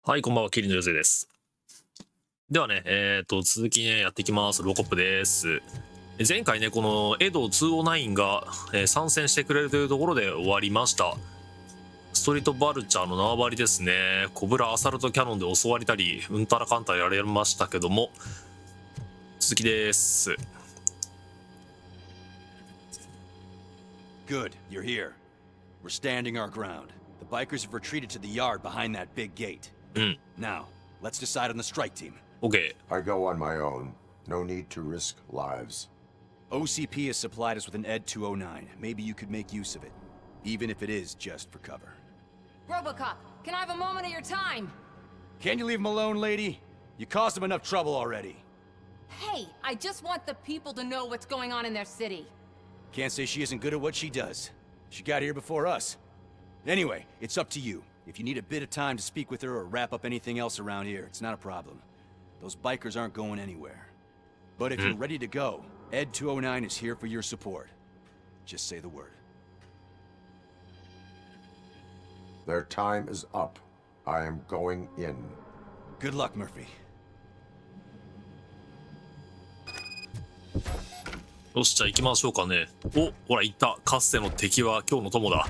はい、こんばんは、キリンのヨゼです。ではね、続きね、やっていきます。ロボコップです。前回ね、このED-209が、参戦してくれるというところで終わりました。ストリートバルチャーの縄張りですね。コブラアサルトキャノンで襲われたり、うんたらかんたらやられましたけども、続きです。Good, you're here. We're standing our ground. The bikers have retreated to the yard behind that big gate. Now, let's decide on the strike team. Okay. I go on my own. No need to risk lives. OCP has supplied us with an ED-209. Maybe you could make use of it, even if it is just for cover. RoboCop, can I have a moment of your time? Can you leave him alone, lady? You caused him enough trouble already. Hey, I just want the people to know what's going on in their city. Can't say she isn't good at what she does. She got here before us. Anyway, it's up to you. If you need a bit of time to speak with her or wrap up anything else around here, it's not a problem. Those bikers aren't going anywhere. But if you're ready to go, ED-209 is here for your support. Just say the word. Their time is up. I am going in. Good luck, Murphy. よし、じゃあ行きましょうかね。お、ほら、行った。かつての敵は今日の友だ。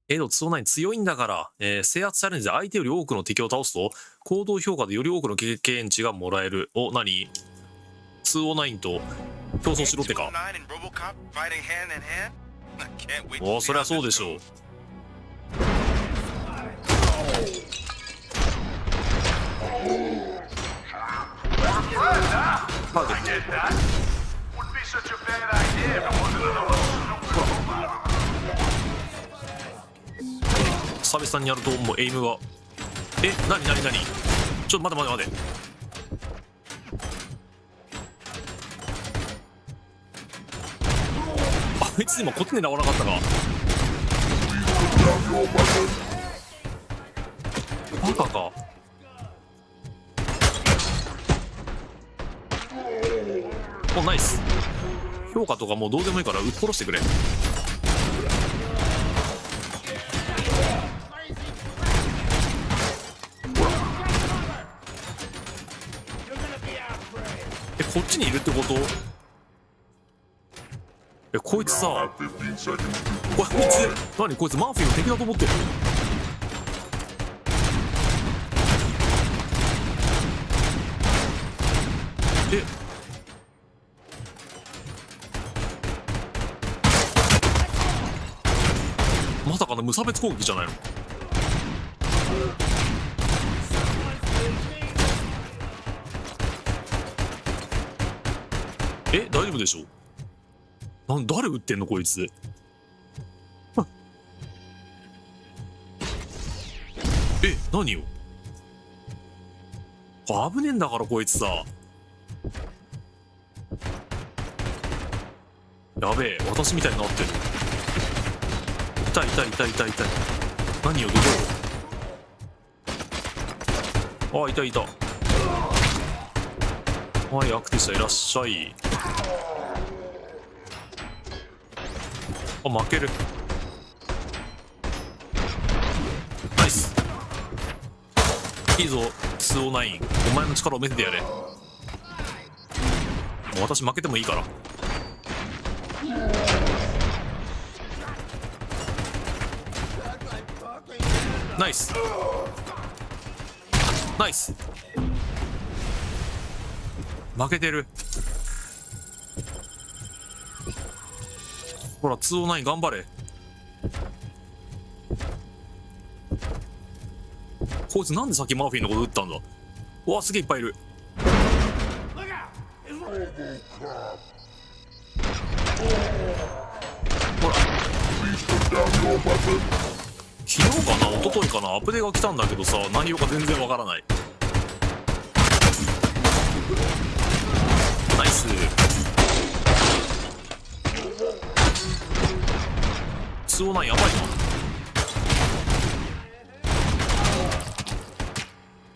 ED-209強いんだから、制圧チャレンジで相手より多くの敵を倒すと、行動評価でより多くの経験値がもらえる。お、何 ?209 と競争しろってか。お、そりゃそうでしょう。久々にやるともうエイムがなにちょっと待てあいつ今こっちに直らなかったか。バカか。お、ナイス。評価とかもうどうでもいいから撃っ殺してくれ。こっちにいるってこと？こいつさ、何こいつマーフィーの敵だと思ってる？まさかの無差別攻撃じゃないの？大丈夫でしょ？誰撃ってんのこいつ。何よ。危ねえんだからこいつさ。やべえ、私みたいになってる。痛い。何よ、どこ？あ、いた。はい、アクティスタいらっしゃい。あ、負ける。ナイス。いいぞ、209。お前の力を見せてやれ。もう私負けてもいいから。ナイス。負けてる。ほら、209頑張れ。こいつなんでさっきマーフィーのこと撃ったんだ。うわ、すげえいっぱいいる。ほら、昨日かな一昨日かなアップデートが来たんだけどさ、内容が全然わからない。ナイス。209やばいな。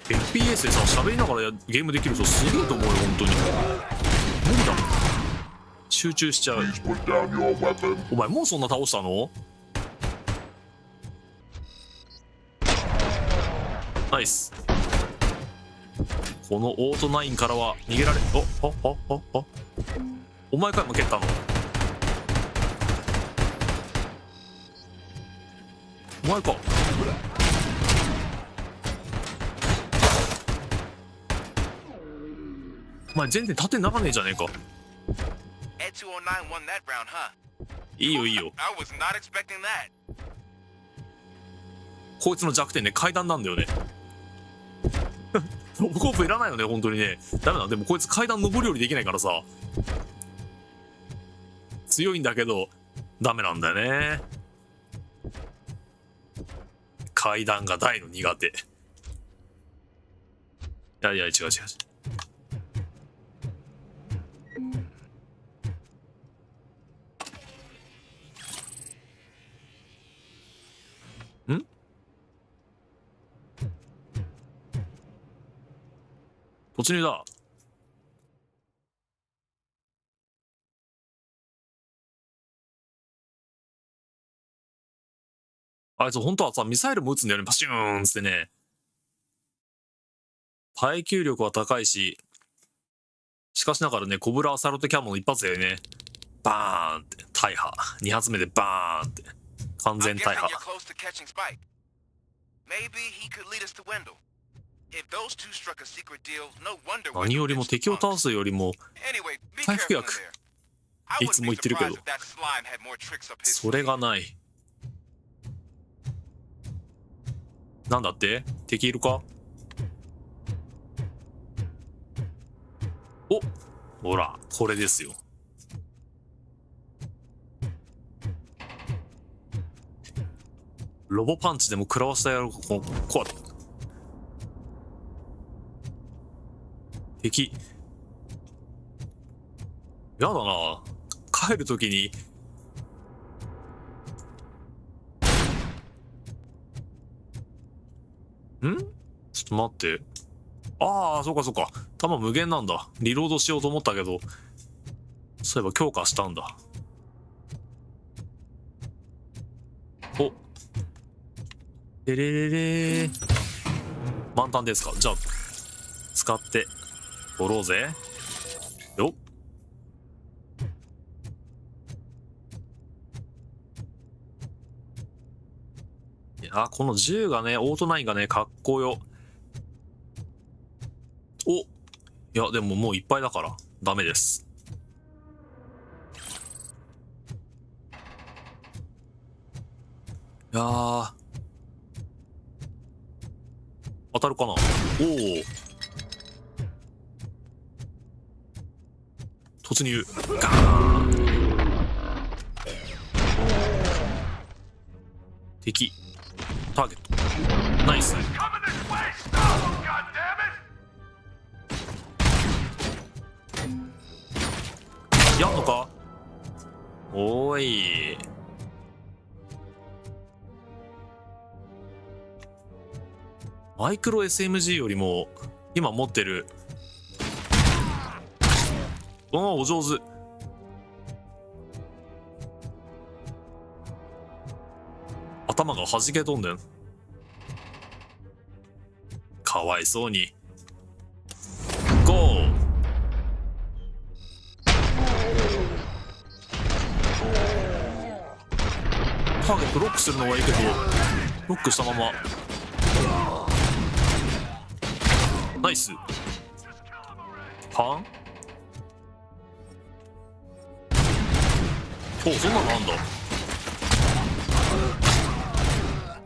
FPS でさ喋りながらゲームできる人すげえと思うよ本当に。無理だもん。集中しちゃう。お前もうそんな倒したの？ナイス。このオート9からは逃げられ、お前かいも蹴ったの。お前か。お前全然縦にならねえじゃねえか。ED-209 won that round, huh? いいよいいよ。 I was not expecting that. こいつの弱点ね、階段なんだよね。ロボコップいらないよね、本当にね。ダメだ。でもこいつ階段登り降りできないからさ。強いんだけど、ダメなんだよね。階段が大の苦手。いやいや、違う違う違う。ん？突入だ。あいつ本当はさ、ミサイルも撃つんだよね。パシューンってね。耐久力は高いし、しかしながらね、コブラアサルトキャノン一発でね、バーンって大破。2発目でバーンって完全 I'm 大 guessing 破。 you're close to catching Spike. Maybe he could lead us to Wendell. If those two struck a secret deal, no wonder. 何よりも Wendell 敵を ditched 倒 the すよりも Anyway, be 回復 careful in 薬 there. I いつ wouldn't も言 be ってるけど surprised if that slime had more tricks up his それ sleeve. がない。なんだって敵いるか。お、ほらこれですよ。ロボパンチでも食らわしたやろ。こう敵やだな。帰るときにちょっと待って。ああ、そうかそうか。弾無限なんだ。リロードしようと思ったけど、そういえば強化したんだ。お。てれれれー。満タンですか。じゃあ、使って、取ろうぜ。よっ。いや、この銃がね、オート9がね、かっこよ。お、いや、でももういっぱいだから、ダメです。いやー。当たるかな。おお。突入。ガーン。敵。ターゲット。ナイス。やんのか。おーい。マイクロ SMG よりも今持ってる。お上手。頭が弾け飛んでん。かわいそうに。ゴー。ターゲットロックするのはいいけど、ロックしたまま。ナイス。はん。お、そんなのあんだ。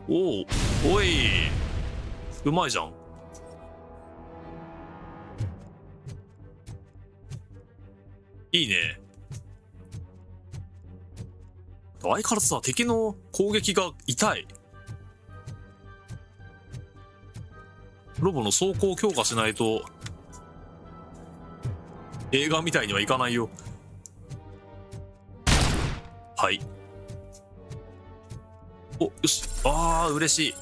おお、おい、うまいじゃん。いいね。相変わらずさ、敵の攻撃が痛い。ロボの走行を強化しないと映画みたいにはいかないよ。はい。お、よし。あー、嬉しい。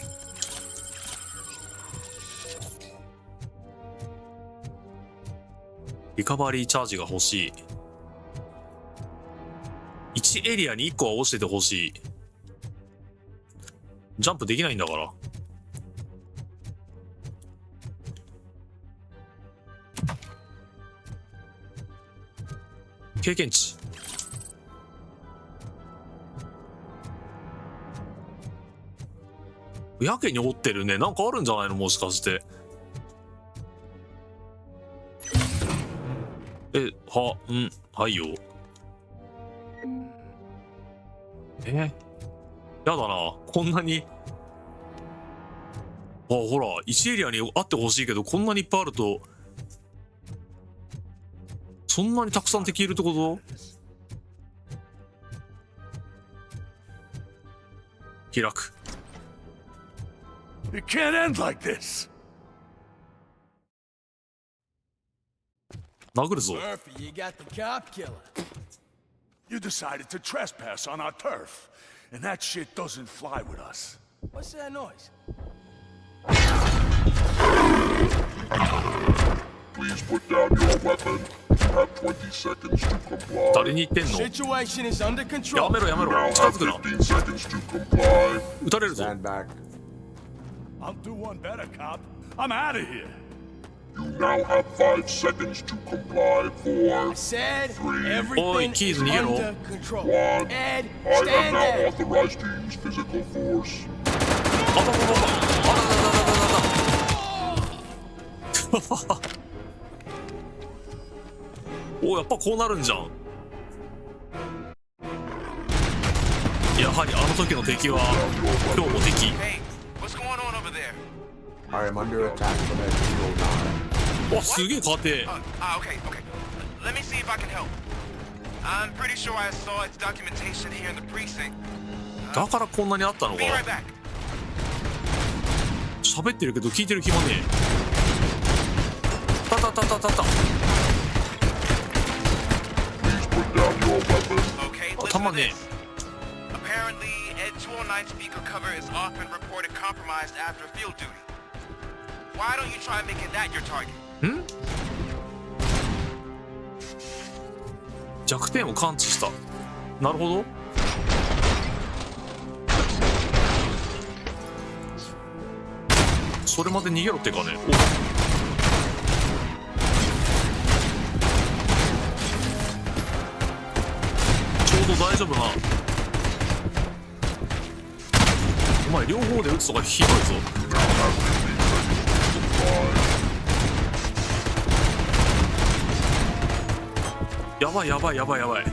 リカバリーチャージが欲しい。1エリアに1個は落ちてて欲しい。ジャンプできないんだから。経験値。やけに折ってるね。なんかあるんじゃないの、もしかして。はいよ。やだな、こんなに。ほら、1エリアにあってほしいけど、こんなにいっぱいあると、そんなにたくさん敵いるってこと？開く。It can't end like this. 殴るぞ。 Murphy, you got the cop killer. You decided to trespass on our turf, and that shit doesn't fly with us. What's that noise? Please put down your weapon. You have 20 seconds to comply. 誰に言ってんの？ Situation is under や control. めろやめ You ろ。 now 近 have づくな。 15 seconds to comply. 撃たれるぞ。 Stand back. I'll do one better, cop. I'm out of here. You now have 5 seconds to comply. 4, I said Oi, everything keys, is Nero. under control. 1. Ed, I am stand now there. authorized to use physical force. あららららららららら。お、やっぱこうなるんじゃん。やはりあの時の敵は今日も敵。 Hey, what's going on over there? I am under attack from ED-209. わ、すげえ家庭。 Okay. Let me see if I can help. I'm pretty sure I saw its documentation here in the precinct. だからこんなにあったのか。 Be right back. 喋ってるけど聞いてる暇ねえ。たたたたたた。 Please put down your weapon. Okay, Oh, listen come to on in. this. Apparently, ED-209 speaker cover is often reported compromised after field duty. Why don't you try making that your target? ん？弱点を感知した。なるほど。それまで逃げろってかね。ちょうど大丈夫な。お前両方で撃つとかひどいぞ。やばいやばいやばいやばい。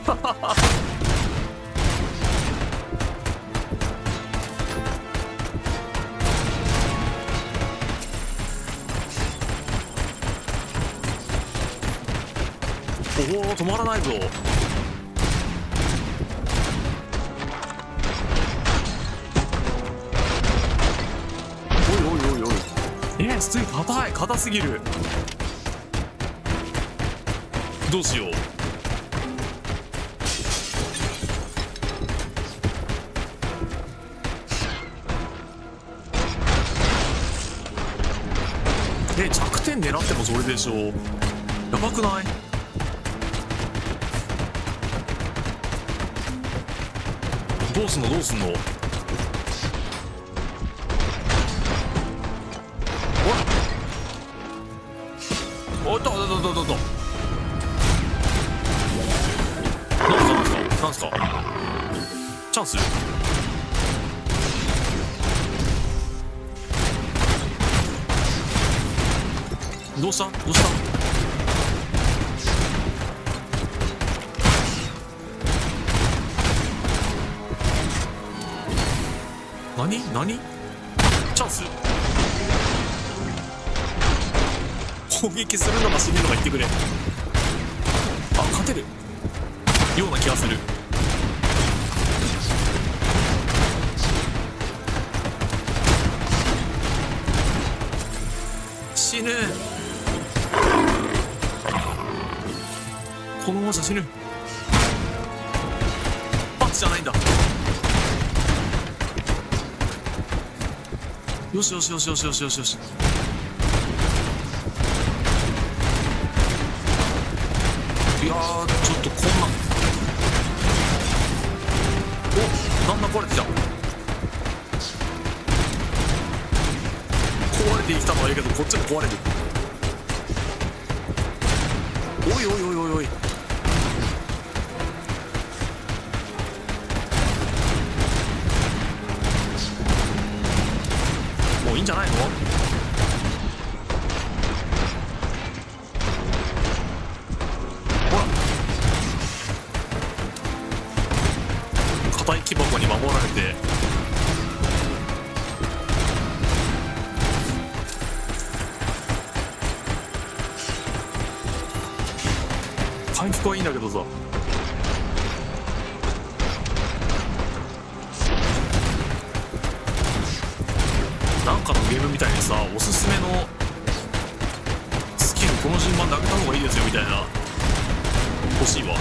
おお、止まらないぞ。おいおいおいおい。筒井硬い、硬すぎる。どうしよう。弱点狙ってもそれでしょ。やばくない？どうすんのどうすんの。おい、なんすかチャンス。どうした何チャンス。攻撃するのか死ぬのか言ってくれ。あ、勝てるような気がする。死ぬ。このままじゃ死ぬ。パンチじゃないんだ。よし。いやー、ちょっとこんな。お、なんだ壊れてきた。壊れてきたのはいいけど、こっちも壊れる。おい。じゃないの？ほら、硬い木箱に守られて回復はいいんだけどさ。なんかのゲームみたいにさ、おすすめのスキルこの順番で上げた方がいいですよみたいな欲しいわ。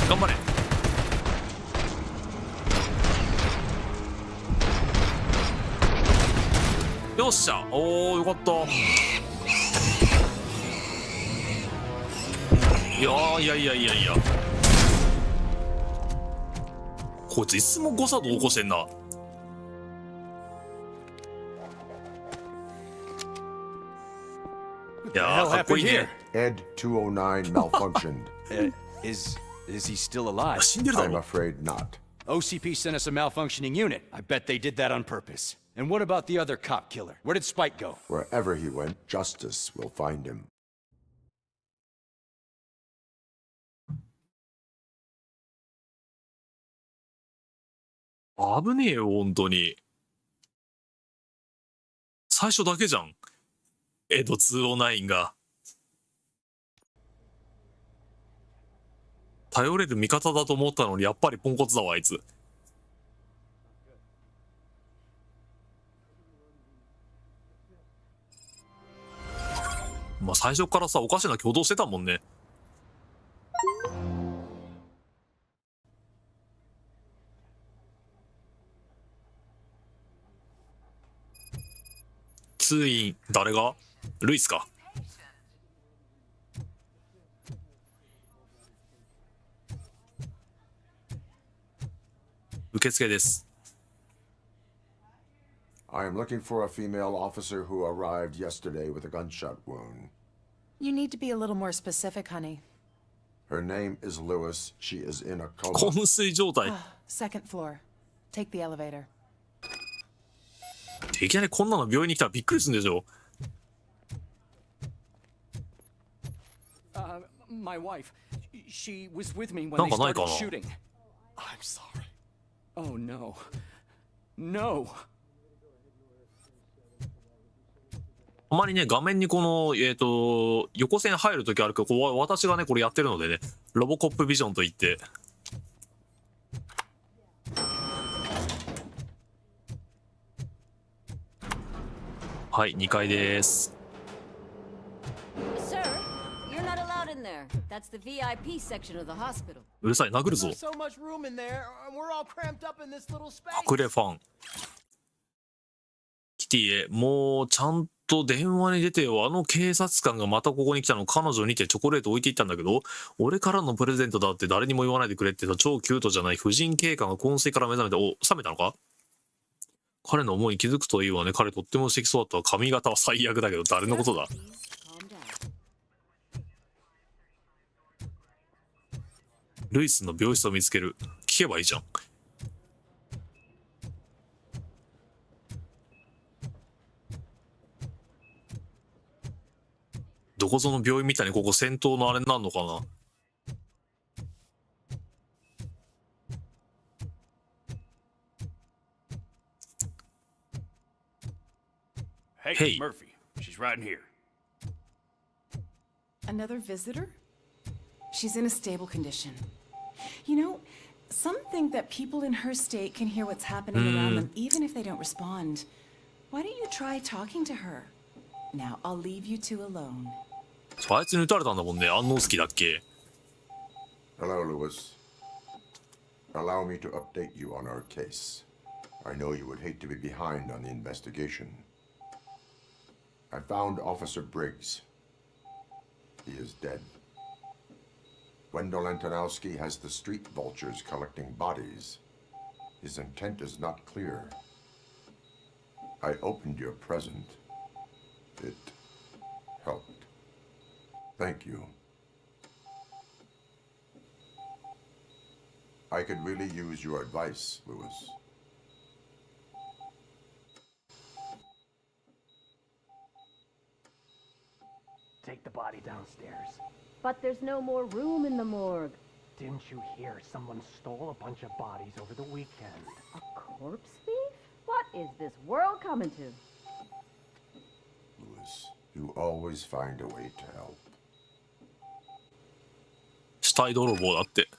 頑張れ。よっしゃ、おーよかった。いやいやいやいや、こいついつも誤作動起こしてんな。いやーかっこいいね。ED-209 malfunctioned. Is he still alive? 死んでるだ I'm ろ。 afraid not. OCP sent us a malfunctioning unit. I bet they did that on purpose. And what about the other cop killer? Where did Spike go? Wherever he went, justice will find him. 危ねえよ本当に。最初だけじゃん、エド209が。頼れる味方だと思ったのにやっぱりポンコツだわあいつ。まあ最初からさおかしな挙動してたもんね。通院誰が？ルイスか。受付です。I am looking for a female officer who arrived yesterday with a gunshot wound. You need to be a little more specific, honey. Her name is Lewis. She is in a coma. 昏睡状態。Second floor. Take the elevator. いきなりこんなの病院に来たらびっくりするんでしょ。My wife. She was with me when なん they かないか started な。 shooting. I'm sorry. Oh no. No. たまにね画面にこの横線入るときあるけど、こう私がねこれやってるのでね、ロボコップビジョンといって。はい、2階です。Sir, you're not allowed in there. That's the VIP section of the hospital. うるさい、殴るぞ。 There's so much room in there, and we're all cramped up in this little space. 隠れファン。キティへ、もうちゃんと電話に出てよ。あの警察官がまたここに来たの。彼女にてチョコレート置いていったんだけど、俺からのプレゼントだって誰にも言わないでくれってさ、超キュートじゃない婦人警官が昏睡から目覚めて、お、冷めたのか？彼の思いに気づくといいわね。彼とっても素敵そうだったわ。髪型は最悪だけど、誰のことだ？ Please calm down. ルイスの病室を見つける。聞けばいいじゃん。どこぞの病院みたいにここ戦闘のあれになるのかな。Hey. Murphy. She's right in here. Another visitor? She's in a stable condition. You know, some think that people in her state can hear what's happening around them even if they don't respond. Why don't you try talking to her? Now, I'll leave you two alone. あいつに撃たれたんだもんね。安納好きだっけ。 Hello, Lewis. Allow me to update you on our case. I know you would hate to be behind on the investigation. I found Officer Briggs. He is dead. Wendell Antonowski has the street vultures collecting bodies. His intent is not clear. I opened your present. It helped. Thank you. I could really use your advice, Lewis. Take the body downstairs. But there's no more room in the morgue. Didn't you hear someone stole a bunch of bodies over the weekend? A corpse thief? What is this world coming to? Lewis, you always find a way to help. 死体泥棒だって。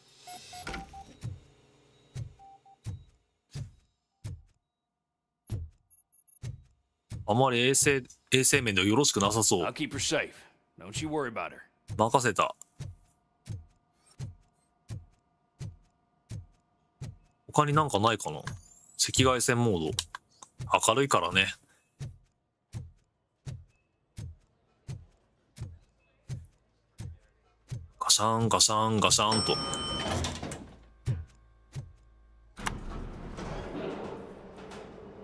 あまり衛生面ではよろしくなさそう。 I'll keep her safe. Don't you worry about her. 任せた。他になんかないかな。赤外線モード。明るいからね。ガシャンガシャンガシャンと。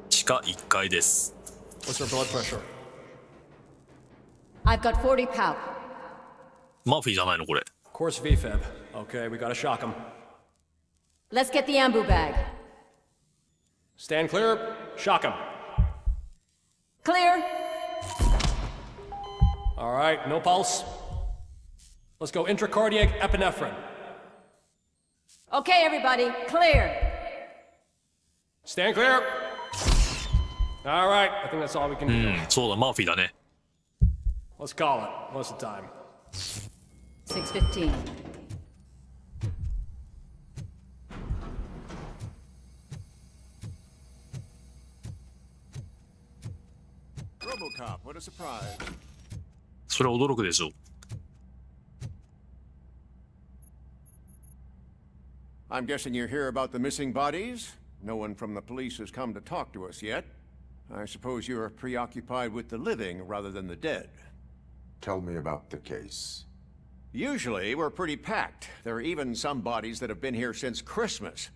地下1階です。 What's her blood pressure? I've got 40 pow. マーフィーじゃないのこれ。 Course VFib. Okay, we gotta shock him. Let's get the ambu bag. Stand clear. Shock him. Clear. All right, no pulse. Let's go intracardiac epinephrine. Okay, everybody, clear. Stand clear. All right, I think that's all we can う do. ん、そうだ、マーフィーだね。 Let's call it. What's the time? 6:15. RoboCop, what a surprise. それは驚くでしょう。I'm guessing you're here about the missing bodies? No one from the police has come to talk to us yet. I suppose you're preoccupied with the living rather than the dead. Tell me about the case. Usually, we're pretty packed. There are even some bodies that have been here since Christmas.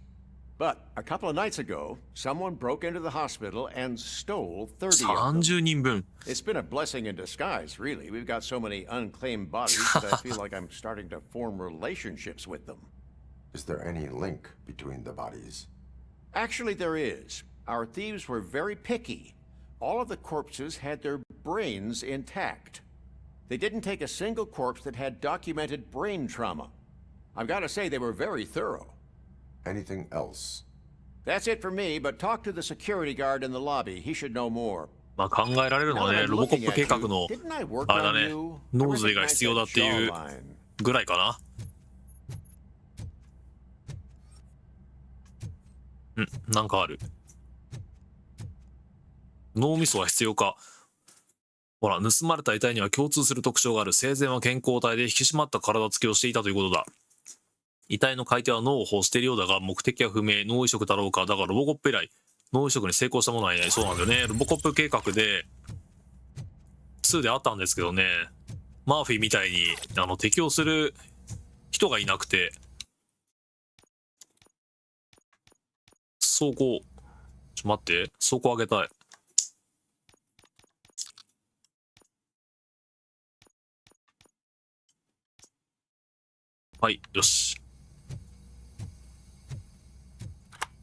But a couple of nights ago, someone broke into the hospital and stole 30 of them. 30人分。 It's been a blessing in disguise, really. We've got so many unclaimed bodies that I feel like I'm starting to form relationships with them. Is there any link between the bodies? Actually, there is. Our thieves were very picky. All of the corpses had their brains intact. They didn't take a single corpse that had documented brain trauma. I've got to say, they were very thorough. Anything else? That's it for me, but talk to the security guard in the lobby. He should know more. まあ考えられるのはね、ロボコップ計画の、あれだね、脳髄が必要だっていうぐらいかな。うん、なんかある。脳みそは必要か。ほら、盗まれた遺体には共通する特徴がある。生前は健康体で引き締まった体つきをしていたということだ。遺体の買い手は脳を欲しているようだが、目的は不明。脳移植だろうか。だがロボコップ以来、脳移植に成功したものはいない。そうなんだよね。ロボコップ計画で、2であったんですけどね、マーフィーみたいに適応する人がいなくて、走行、待って、走行上げたい。はい、よし。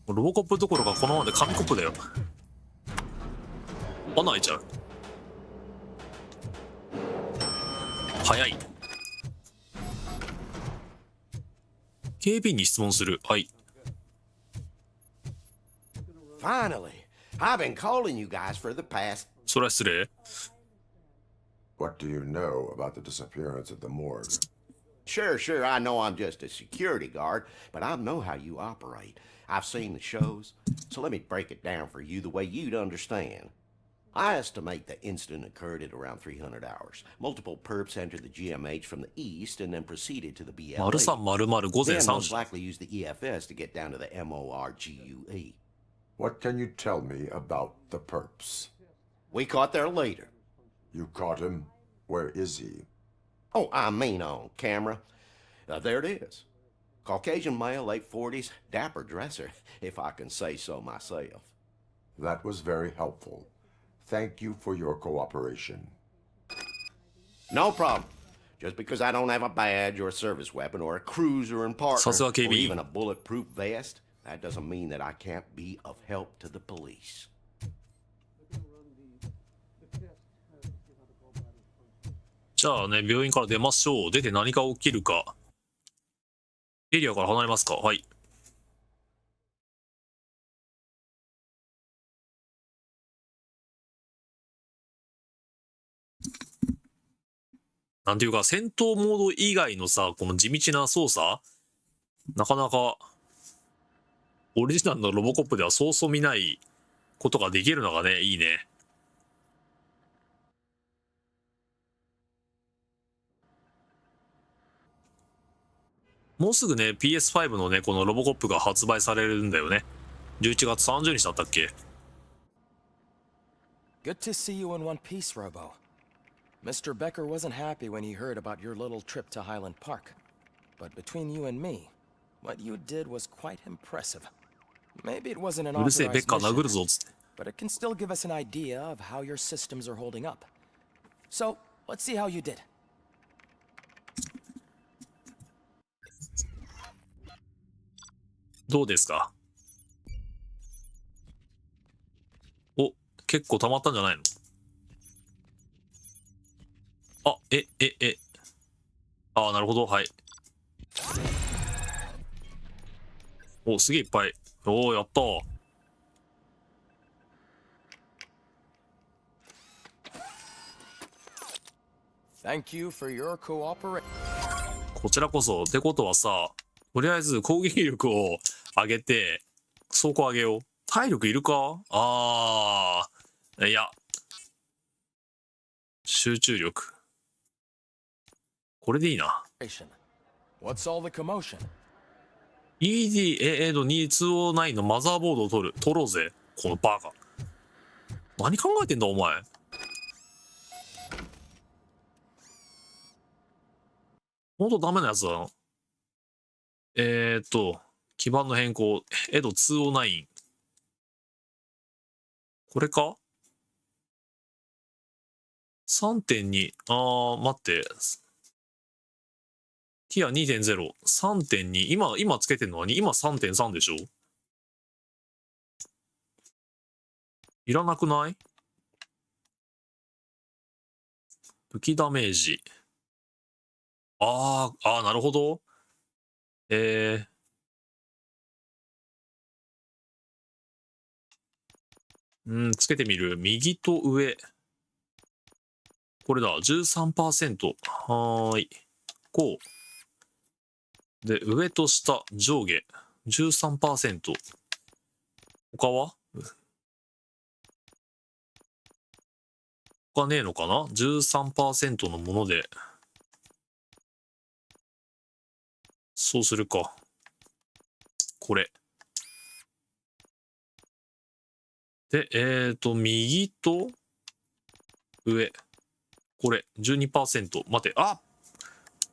ロボコップどころかこのままで紙コップだよ。穴開いちゃう。早い。警備員に質問する。はい。Finally, I've been calling you guys for the past. それは失礼。What do you know about the disappearance at the morgue? Sure, I know I'm just a security guard, but I know how you operate. I've seen the shows, so let me break it down for you the way you'd understand. I estimate the incident occurred at around 300 hours. Multiple perps entered the GMH from the east and then proceeded to the BLA. 0300午前 Then 3 most 時。 likely used the EFS to get down to the MORGUE. What can you tell me about the perps? We caught their leader. You caught him? Where is he? Oh, I mean on camera. There it is. Caucasian male, late 40s, dapper dresser, if I can say so myself. That was very helpful. Thank you for your cooperation. No problem. Just because I don't have a badge or a service weapon or a cruiser and partner さすが or KB even a bulletproof vest, that doesn't mean that I can't be of help to the police. じゃあね、病院から出ましょう。出て何が起きるか。エリアから離れますか。はい。なんていうか、戦闘モード以外のさ、この地道な操作、なかなか、オリジナルのロボコップではそうそう見ないことができるのがね、いいね。もうすぐね、PS5 のね、このロボコップが発売されるんだよね。11月30日だったっけ。Good to see you in one piece, Robo. Mr. Becker wasn't happy when he heard about your little trip to Highland Park. But between you and me, what you did was quite impressive. Maybe it wasn't an うるせえ、ベッ authorized カー殴る mission, ぞ、つって。 but it can still give us an idea of how your systems are holding up. So, let's see how you did. どうですか。お、結構溜まったんじゃないの。あ、ああ、なるほど、はい。お、すげえいっぱい。おお、やったー。Thank you for your cooperation. こちらこそ。ってことはさ、とりあえず攻撃力を上げて、走行上げよう。体力いるか。いや。集中力。これでいいな。What's all the commotion? ED-209 のマザーボードを取ろうぜ。このバカ。何考えてんだお前。ほんとダメなやつだな。基盤の変更。ED-209。これか ?3.2。待って。ティア 2.0、3.2。今つけてんのは今 3.3 でしょ。いらなくない？武器ダメージ。なるほど。つけてみる。右と上。これだ。13%。はーい。こう。で、上と下、上下。13%。他は？他ねえのかな？ 13% のもので。そうするか。これ。で、右と上。これ、12%。待て、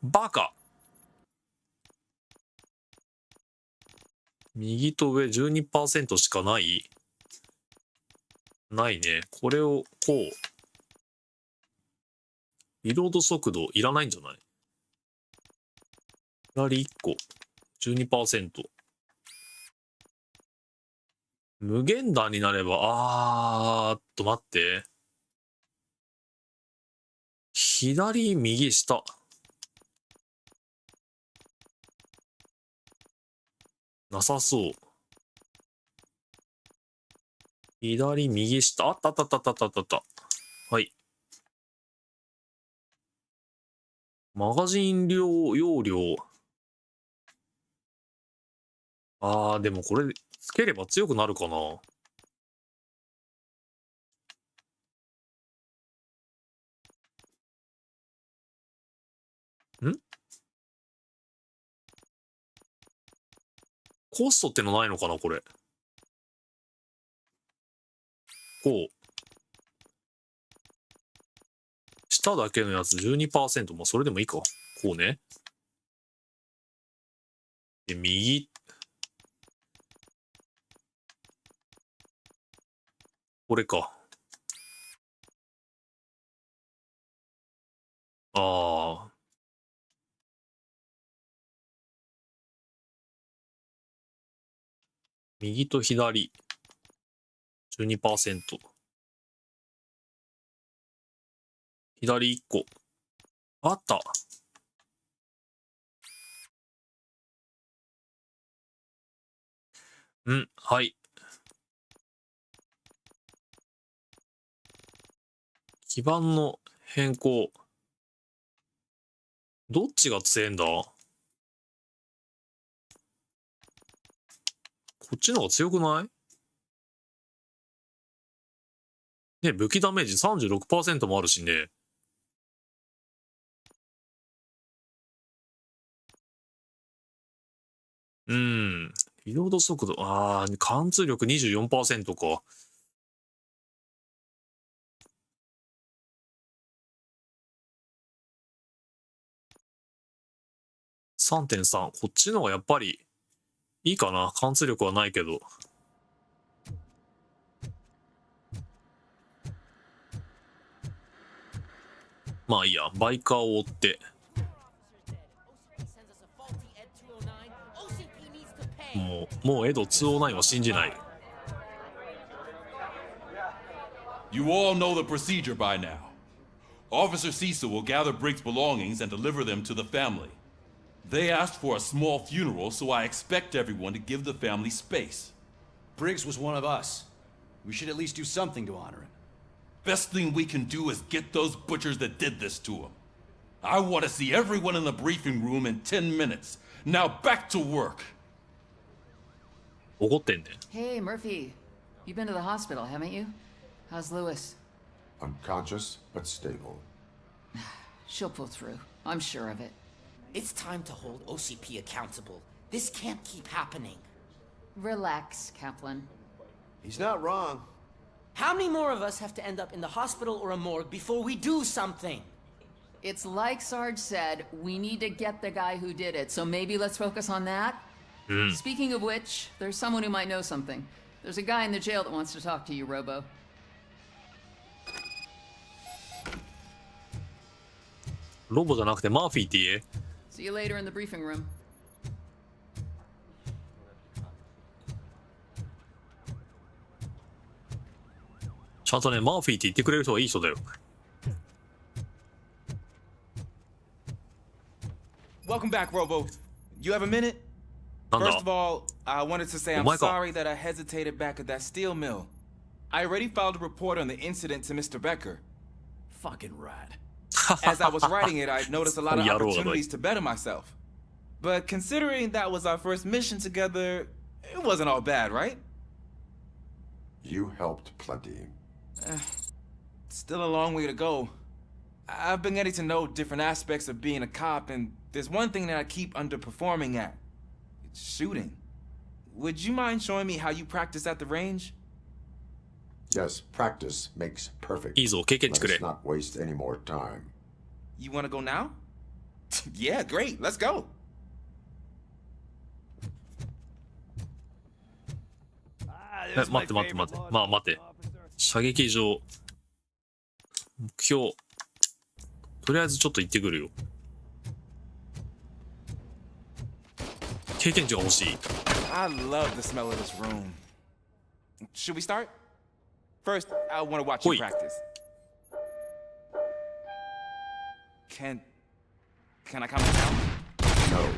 バカ！右と上 12% しかないね。これをこう。リロード速度いらないんじゃない？左1個。12%。無限弾になれば、待って。左、右、下。なさそう。左、右、下。あった。はい。マガジン容量。でもこれ、つければ強くなるかな。コストってのないのかなこれ。こう。下だけのやつ 12%。まあ、それでもいいか。こうね。で、右。これか。右と左。12%。左1個。あった。はい。基盤の変更。どっちが強いんだ？こっちの方が強くない？ね、武器ダメージ 36% もあるしね。リロード速度、貫通力 24% か。3.3。こっちの方がやっぱりいいかな。貫通力はないけど。まあいいや。バイカーを追って。もうエド209は信じない。You all know the procedure by now. Officer Cecil will gather Briggs' belongings and deliver them to the family. They asked for a small funeral, so I expect everyone to give the family space. Briggs was one of us. We should at least do something to honor him. Best thing we can do is get those butchers that did this to him. I want to see everyone in the briefing room in 10 minutes. Now back to work. 怒ってんね。 Hey, Murphy. You've been to the hospital, haven't you? How's Lewis? Unconscious, but stable. She'll pull through. I'm sure of it. It's time to hold OCP accountable. This can't keep happening. Relax, Kaplan. He's not wrong. How many more of us have to end up in the hospital or a morgue before we do something? It's like Sarge said, we need to get the guy who did it, so maybe let's focus on that? Speaking of which, there's someone who might know something. There's a guy in the jail that wants to talk to you, Robo. ロボじゃなくてマーフィーって言え。 See you later in the briefing room. ちゃんとね、マーフィーって言ってくれる人はいい人だよ。 Welcome back, Robo. You have a minute? なんだ？ First of all, I wanted to say I'm sorry that I hesitated back at that steel mill. I already filed a report on the incident to Mr. Becker. Fucking rat. As I was writing it, I noticed a lot of opportunities to better myself. But considering that was our first mission together, it wasn't all bad, right? You helped plenty. Still a long way to go. I've been getting to know different aspects of being a cop, and there's one thing that I keep underperforming at. It's shooting. Would you mind showing me how you practice at the range? Yes, practice makes perfect. いいぞ、経験値くれ。 Let's not waste any more time. You want to go now? Yeah, great. Let's go. 待って。まあ待て。射撃場。目標。とりあえずちょっと行ってくるよ。経験値が欲しい。 I love the smell of this room. Should we start? First, I want to watch you practice. Can I come down? No.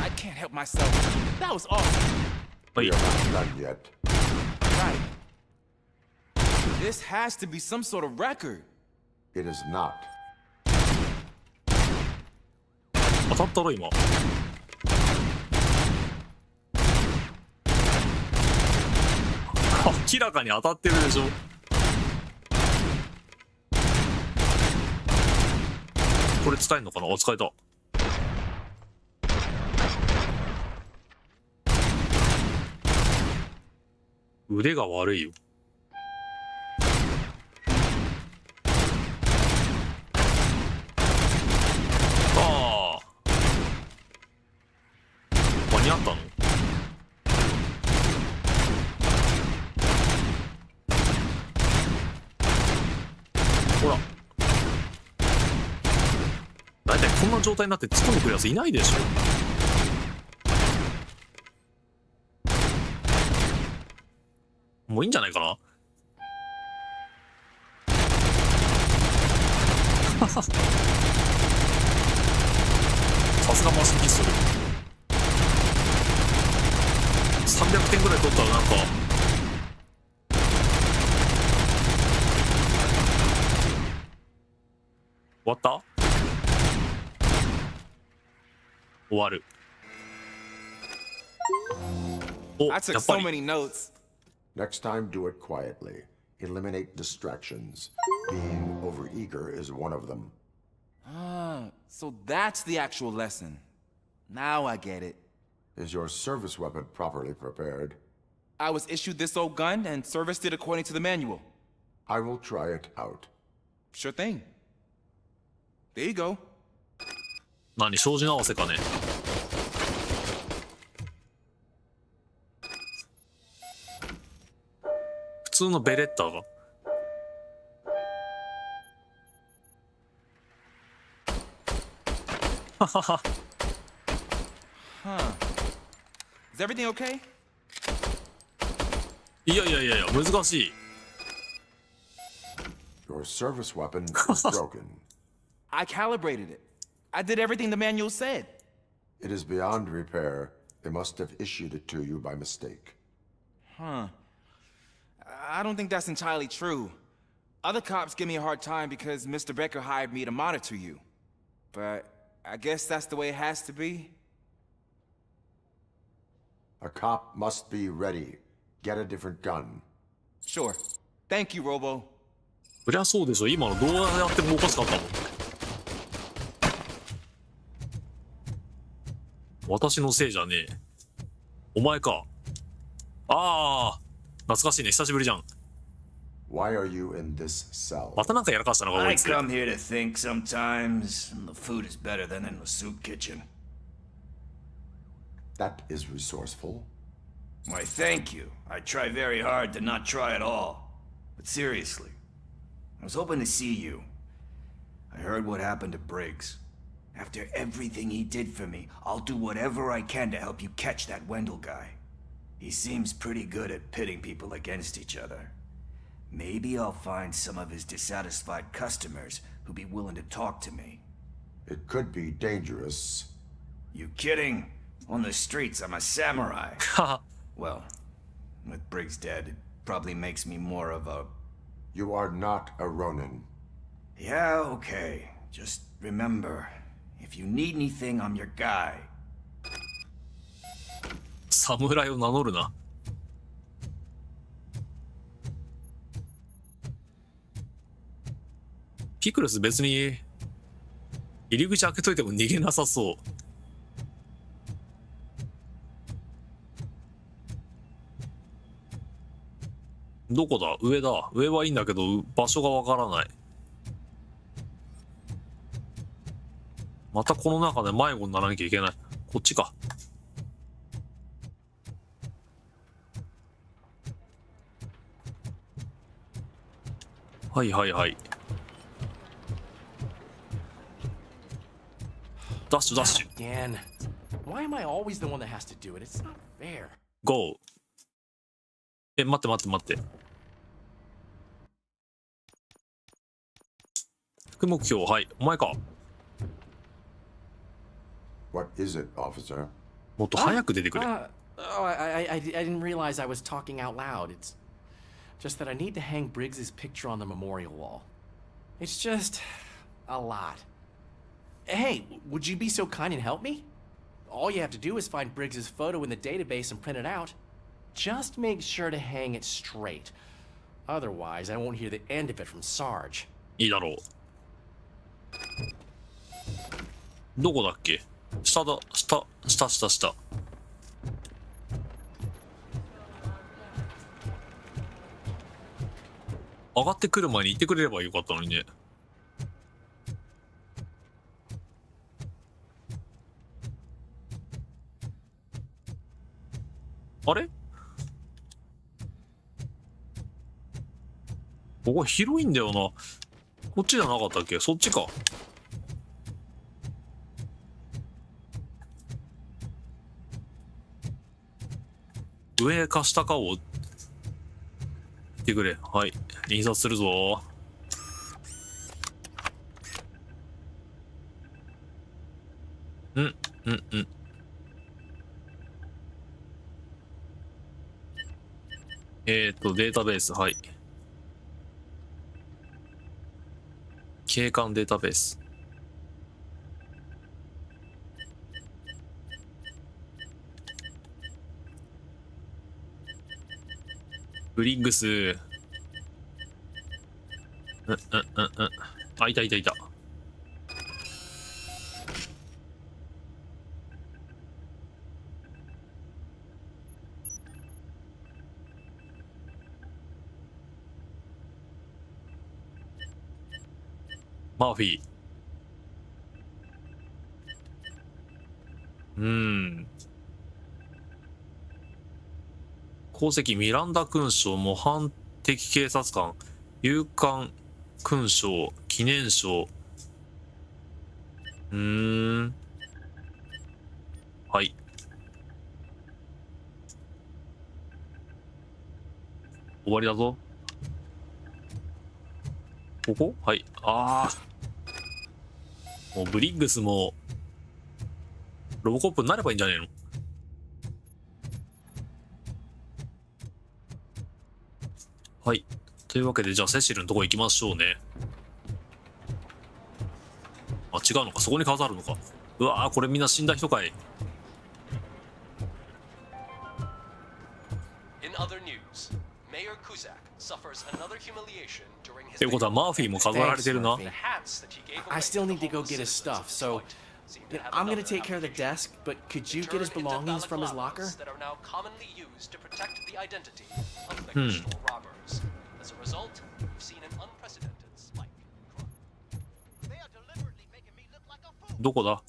I can't help myself. That was awesome. We are not done yet. Right. This has to be some sort of record. It is not. 当たったろ今。明らかに当たってるでしょ。これ使えんのかな？あ、使えた。腕が悪いよ。ああ。間に合ったの？ほら。だいたいこんな状態になって突っ込んでくるやついないでしょ。もういいんじゃないかな。さすがマシンピストル。300点ぐらい取ったらなんか終わった？終わる。お、 I や took っぱ so り。 many notes. Next time, do it quietly. Eliminate distractions. Being overeager is one of them. Ah, so that's the actual lesson. Now I get it. Is your service weapon properly prepared? I was issued this old gun and serviced it according to the manual. I will try it out. Sure thing. There you go. 何、障子の合わせかね。普通のベレッタが。ははは。Huh. Is everything okay? いやいやいやいや、難しい。Your service weapon is broken. I calibrated it. I did everything the manual said. It is beyond repair. They must have issued it to you by mistake. Huh. I don't think that's entirely true. Other cops give me a hard time because Mr. Becker hired me to monitor you. But I guess that's the way it has to be. A cop must be ready. Get a different gun. Sure. Thank you, Robo. そりゃそうでしょ。今のどうやってもおかしかったもん。私のせいじゃねえ。お前か。ああ、懐かしいね。久しぶりじゃん。Why are you in this cell? またなんかやらかしたのか、こ I いつ。 come here to think sometimes, and the food is better than in the soup kitchen. That is resourceful. Why, thank you. I try very hard to not try at all. But seriously, I was hoping to see you. I heard what happened to Briggs. After everything he did for me, I'll do whatever I can to help you catch that Wendell guy. He seems pretty good at pitting people against each other. Maybe I'll find some of his dissatisfied customers who'd be willing to talk to me. It could be dangerous. You kidding? On the streets, I'm a samurai. Well, with Briggs dead, it probably makes me more of a... You are not a Ronin. Yeah, okay. Just remember, if you need anything, I'm your guy. 侍を名乗るな。ピクルス別に入り口開けといても逃げなさそう。どこだ？上だ。上はいいんだけど場所がわからない。またこの中で迷子にならなきゃいけない。こっちか。はいはいはい。ダッシュダッシュ。Again. Why am I always the one that has to do it? It's not fair. GO。え、待って待って待って。副目標、はい。お前か。What is it, officer? もっと早く出てくれ。Oh, I didn't realize I was talking out loud. It's just that I need to hang Briggs's picture on the memorial wall. It's just a lot. Hey, would you be so kind and help me? All you have to do is find Briggs's photo in the database and print it out. Just make sure to hang it straight. Otherwise, I won't hear the end of it from Sarge. いいだろう。どこだっけ？下だ。下。上がってくる前に言ってくれればよかったのにね。あれ？ここ広いんだよな。こっちじゃなかったっけ？そっちか。上か下かをってくれ。はい。印刷するぞ。うん。データベース、はい。景観データベース。ブリングス。あ、いた。マーフィー。功績ミランダ勲章、模範的警察官、勇敢勲章、記念章。はい。終わりだぞ。ここ？はい。もうブリッグスも、ロボコップになればいいんじゃねえの？はい。というわけで、じゃあセシルのとこ行きましょうね。あ、違うのか。そこに飾るのか。うわー、これみんな死んだ人かい。っていうことはマーフィーも飾られてるな。I still need to go get his stuff, so I'm gonna take care of the desk, but could you get his belongings from his locker? As a result, we've seen an unprecedented spike. They are deliberately making me look like a fool. どこだ？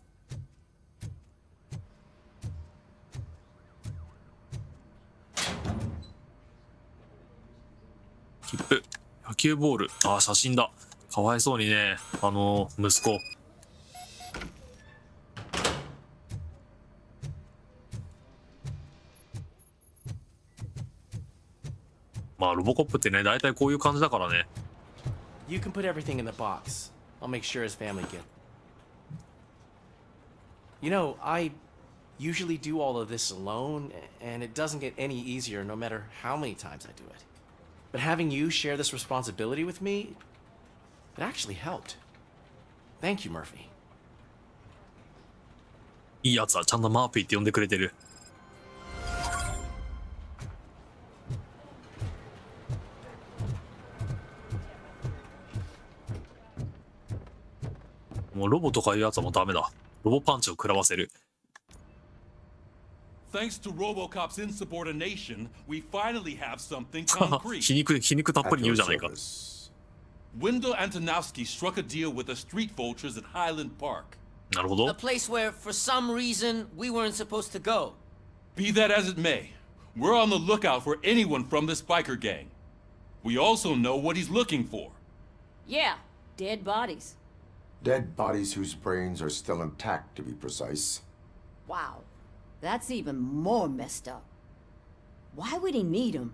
切符、野球ボール。あ、写真だ。かわいそうにね、息子。まあロボコップってね、大体こういう感じだからね。You can put everything in the box. I'll make sure his family get. You know, I usually do all of this alone, and it doesn't get any easier no matter how many times I do it. But having you share this responsibility with me, it actually helped. Thank you, Murphy. いいやつはちゃんとマーフィーって呼んでくれてる。もうロボとかいうやつはもうダメだ。ロボパンチを食らわせる。Thanks to RoboCop's insubordination, we finally have something concrete. 皮肉たっぷりに言うじゃないか。Wendell Antonowski struck a deal with the street vultures at Highland Park. なるほど。 A place where, for some reason, we weren't supposed to go. Be that as it may, we're on the lookout for anyone from this biker gang. We also know what he's looking for. Yeah, dead bodies. Dead bodies whose brains are still intact, to be precise. Wow, that's even more messed up. Why would he need them?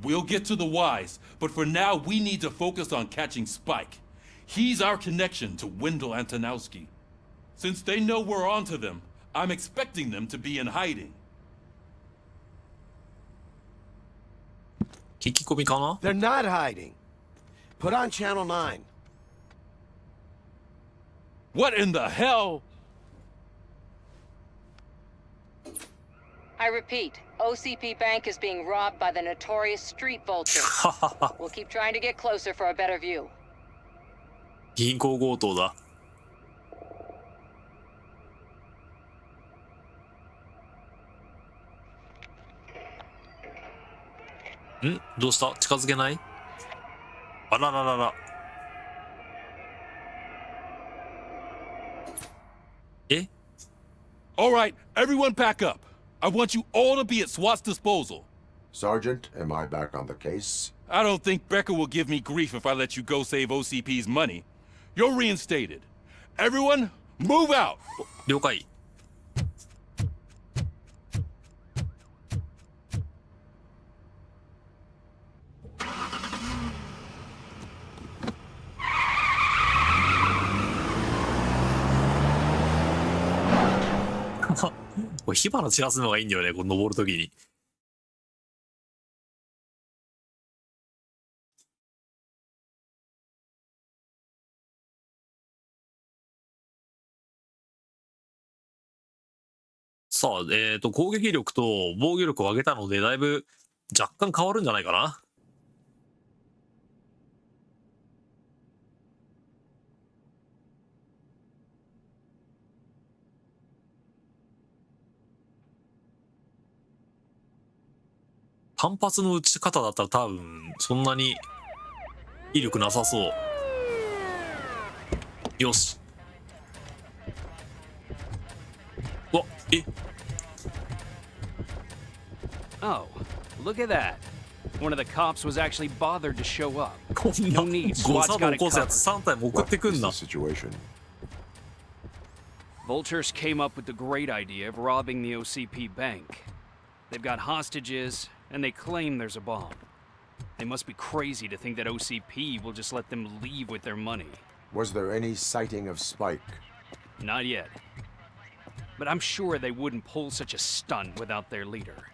We'll get to the whys, but for now we need to focus on catching Spike. He's our connection to Wendell Antonowski. Since they know we're onto them, I'm expecting them to be in hiding. 聞き込みかな？ They're not hiding. Put on Channel 9. What in the hell? I repeat, OCP Bank is being robbed by the notorious street vulture. We'll keep trying to get closer for a better view. 銀行強盗だ。ん？どうした？近づけない？あらららら。え？ All right, everyone pack up. I want you all to be at SWAT's disposal. Sergeant, am I back on the case? I don't think Becker will give me grief if I let you go save OCP's money. You're reinstated. Everyone, move out! 了解。これ火花散らすのがいいんだよね、これ登るときに。さあ、攻撃力と防御力を上げたので、だいぶ若干変わるんじゃないかな。単発の打ち方だったら多分そんなに威力なさそう。よし。わ、え。Oh, look at that. One of the cops was actually bothered to show up. こんな誤作動起こすやつ3体も送ってくんな。Vultures came up with the great idea of robbing the OCP bank. They've got hostages, and they claim there's a bomb. They must be crazy to think that OCP will just let them leave with their money. Was there any sighting of Spike? Not yet. But I'm sure they wouldn't pull such a stunt without their leader.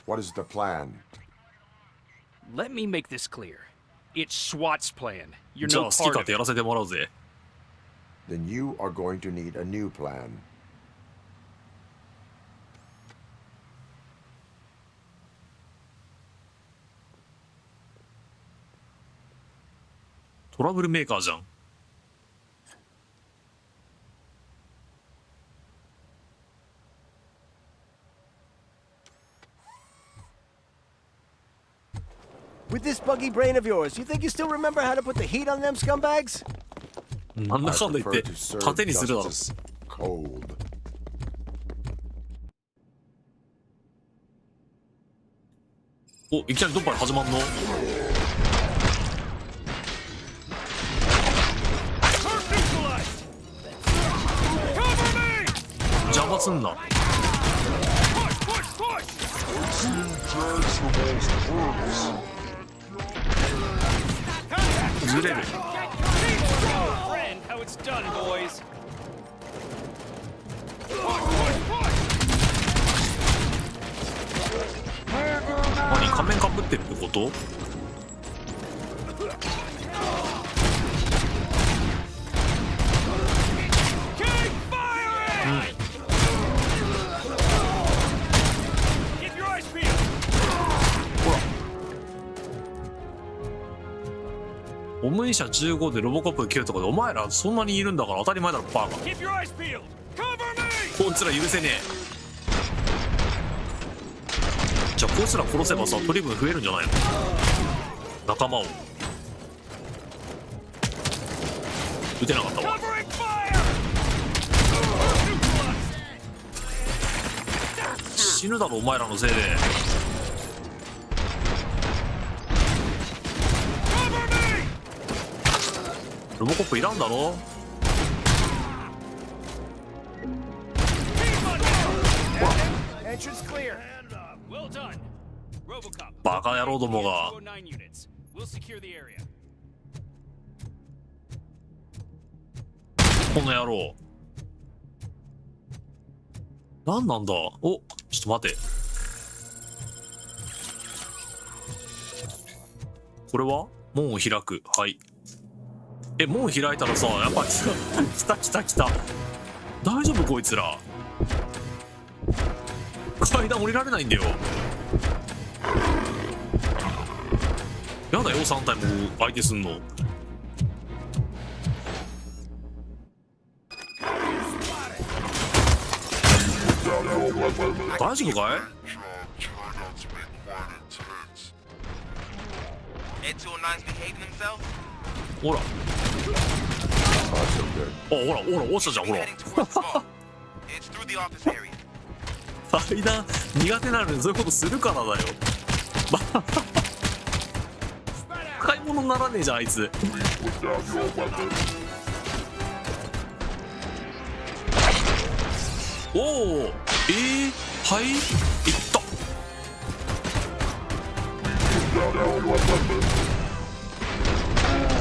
What is the plan? Let me make this clear. It's SWAT's plan. You're じゃあ no 好き part 勝 of 手やらせてもらうぜ。Then you are going to need a new plan. トラブルメーカーじゃん。With this buggy brain of yours, you think you still remember how to put the heat on them scumbags? なんだかんだ言って盾にするだろ。お、いきなりどっから始まんの？邪魔すんな。ずれる。何、仮面かぶってるってこと？オムニ社15でロボコップ9とかで、お前らそんなにいるんだから当たり前だろバカ。こいつら許せねえ。じゃあこいつら殺せばさ、取り分増えるんじゃないの？仲間を撃てなかったわ。死ぬだろお前らのせいで。ロボコップいらんだろ。バカ野郎どもが。この野郎。何なんだ。お、ちょっと待て。これは門を開く。はい。え、門開いたらさ、やっぱりさ、来た来た来た。大丈夫こいつら。階段降りられないんだよ。やだよ、3体も相手すんの。大丈夫かい？ほら。あ、ほらほら落ちたじゃん、ほら。階段苦手なのにそういうことするからだよ。買い物にならねえじゃんあいつ。おお、はい、いった。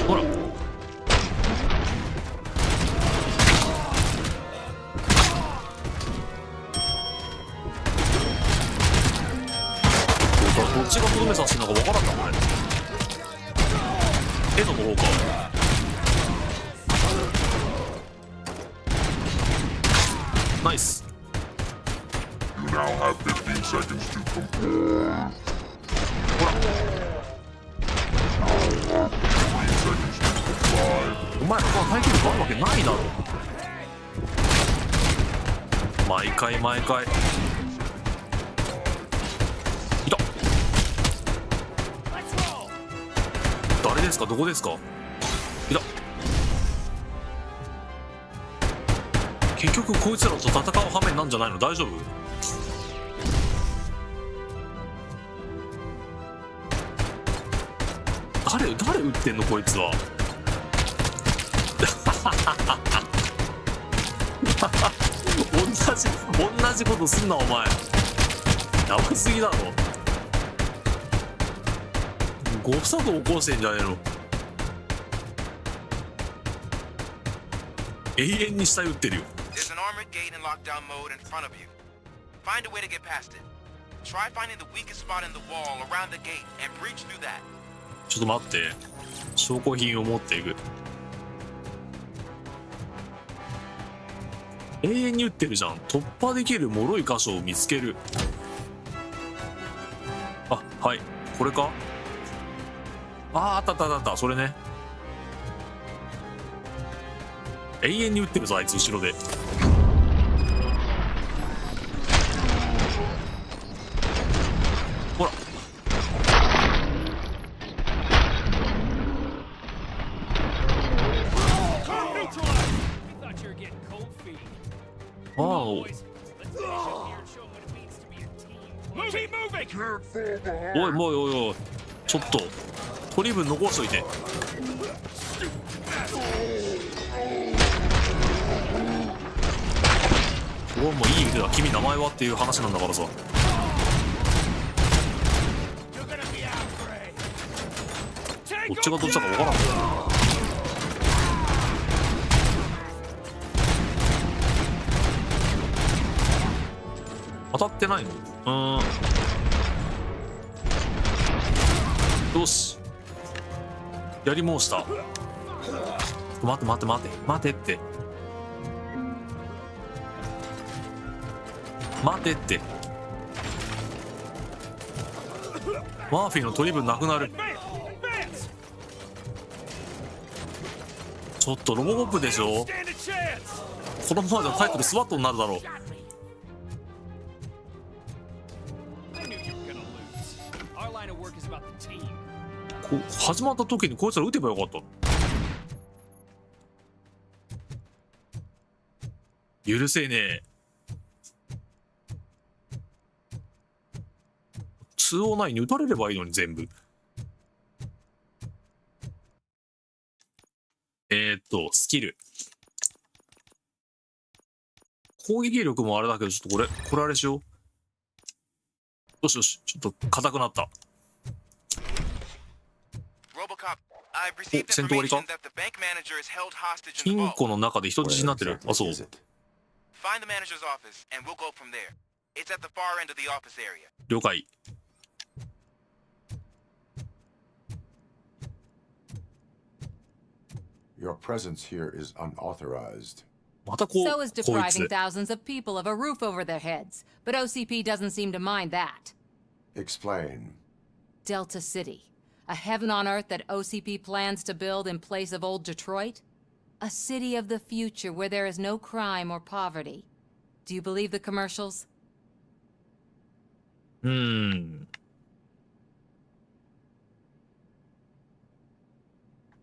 ほら。っちがとどめさせてんのか分からんなこれ。エドの方か。ナイス。ほらお前らこの耐久力あるわけないだろ。毎回毎回。いた。誰ですか、どこですか。いた。結局こいつらと戦う羽目なんじゃないの。大丈夫。誰撃ってんのこいつは。同じことすんなお前。やばすぎだろ。誤作動起こしてんじゃねえの。永遠に下撃ってるよ。There's an armored gate in lockdown mode in front of you. Find a way to get past it. Try finding the weakest spot in the wall around the gate and breach through that. ちょっと待って。証拠品を持っていく。永遠に撃ってるじゃん。突破できる脆い箇所を見つける。あ、はい。これか。あった。それね。永遠に撃ってるぞあいつ後ろで。ほら。おいおいちょっと取り分残しといて。もういい腕だ。君名前はっていう話なんだからさ。こっちがどっちだか分からん。当たってないの。よしやり申した。待てってマーフィーの取り分なくなる。ちょっとロボコップでしょ。このままじゃタイトルスワットになるだろう。始まった時にこいつら撃てばよかった。許せねえ。209に撃たれればいいのに全部。スキル攻撃力もあれだけど、ちょっとこれあれしよう。よしちょっと硬くなった。お、戦闘終わりか。金庫の中で人質になってる。あ、そう。了解。Your presence here is unauthorized. So is depriving thousands of people of a roof over their heads, but OCP doesn't seem to mind that. Explain. Delta City, a heaven on earth that OCP plans to build in place of old Detroit? A city of the future where there is no crime or poverty. Do you believe the commercials?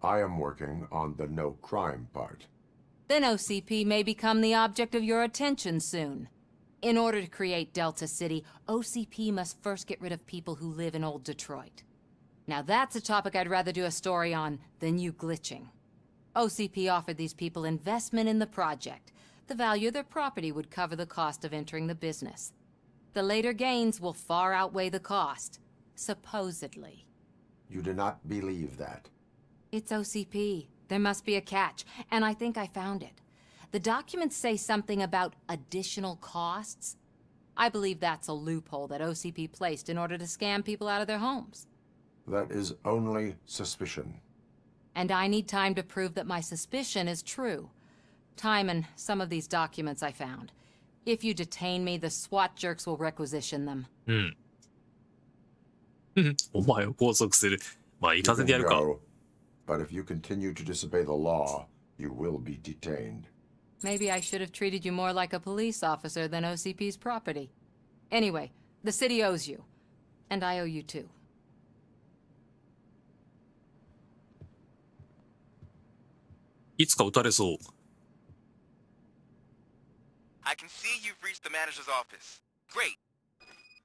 I am working on the no crime part. Then OCP may become the object of your attention soon. In order to create Delta City, OCP must first get rid of people who live in old Detroit. Now that's a topic I'd rather do a story on than you glitching. OCP offered these people investment in the project. The value of their property would cover the cost of entering the business. The later gains will far outweigh the cost, supposedly. You do not believe that? It's OCP. There must be a catch, and I think I found it. The documents say something about additional costs. I believe that's a loophole that OCP placed in order to scam people out of their homes. That is only suspicion. And I need time to prove that my suspicion is true. Time and some of these documents I found. If you detain me, the SWAT jerks will requisition them. お前を拘束する。まあ、行かせてやるか。But if you continue to disobey the law, you will be detained. Maybe I should have treated you more like a police officer than OCP's property. Anyway, the city owes you. And I owe you too. いつか撃たれそう。I can see you've reached the manager's office. Great.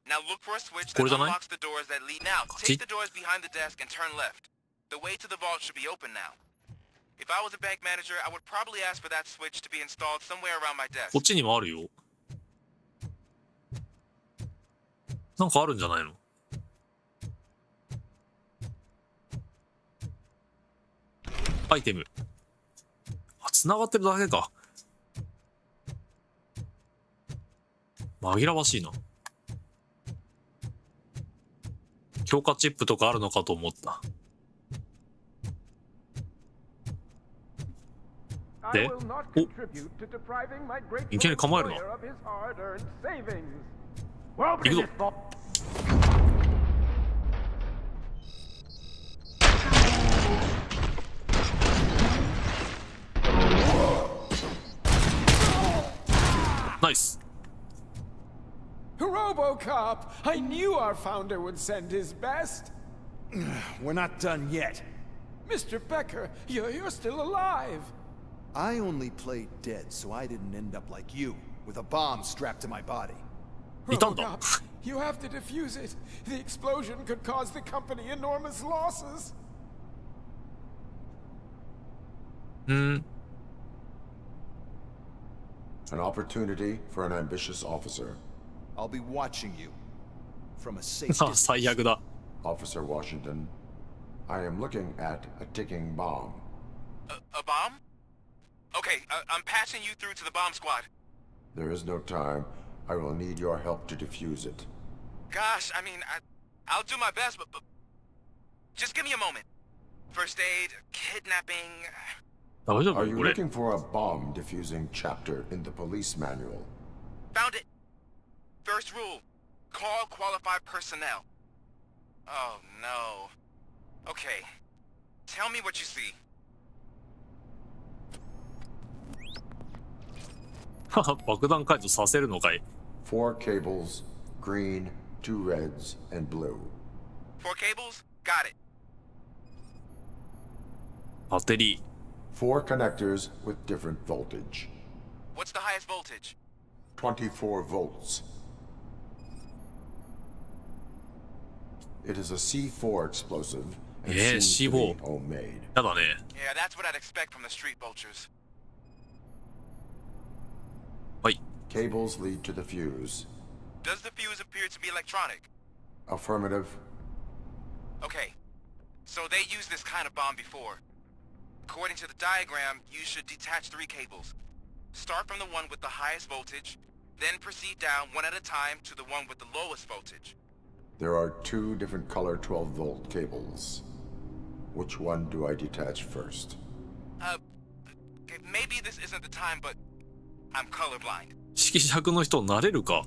Now look for a switch that これじゃない？ unlocks the doors that lead now. Take the doors behind the desk and turn left. The way to the vault should be open now. If I was a bank manager, I would probably ask for that switch to be installed somewhere around my desk. こっちにもあるよ。なんかあるんじゃないの？アイテム。あ、繋がってるだけか。紛らわしいな。強化チップとかあるのかと思った。で、お、いきなり構えるな。行くぞ。ナイス。RoboCop! I knew our founder would send his best. We're not done yet. Mr. Becker, you're still alive. I only played dead, so I didn't end up like you, with a bomb strapped to my body. RoboCop, you have to defuse it. The explosion could cause the company enormous losses. An opportunity for an ambitious officer. I'll be watching you from a safe 最悪だ。 Officer Washington, I am looking at a ticking bomb. A bomb? Okay, I'm passing you through to the bomb squad. There is no time. I will need your help to defuse it. Gosh, I mean, I'll do my best, but just give me a moment. First aid, kidnapping. Are you looking for a bomb defusing chapter in the police manual? Found it. First rule, call qualified personnel. Oh no. Okay, tell me what you see. 爆弾解除させるのかい。 4 cables, green, 2 reds, and blue. 4 cables? Got it. バッテリー。 4 connectors with different voltage. What's the highest voltage? 24 volts. It is a C4 explosive and seems to be homemade. やだね。 Yeah, that's what I'd expect from the street vultures. はい。 Cables lead to the fuse. Does the fuse appear to be electronic? Affirmative. Okay, so they used this kind of bomb before. According to the diagram, you should detach 3 cables. Start from the one with the highest voltage, then proceed down one at a time to the one with the lowest voltage. There are 2 different color 12-volt cables. Which one do I detach first? Maybe this isn't the time, but I'm colorblind. 色弱の人なれるか。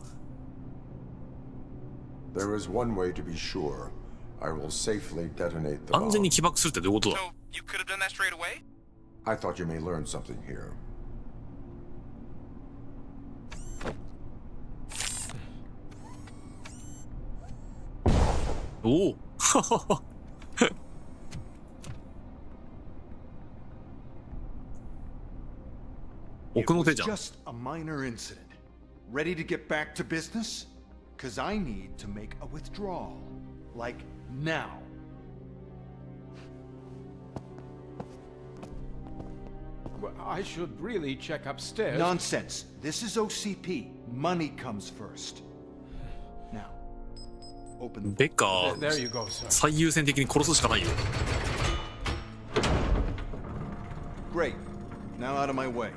There is one way to be sure. I will safely detonate the 安全 bomb. に起爆するってどういうことだ。 So, you could have done that straight away? I thought you may learn something here. おお。奥の手じゃん。 Just a minor incident. Ready to get back to business? Cause I need to make a withdrawal. Like now. Well, I should really check upstairs. Nonsense. This is OCP. Money comes first. Now, open ベッカー、 There you go, sir. 最優先的に殺すしかないよ。 Great. Now out of my way.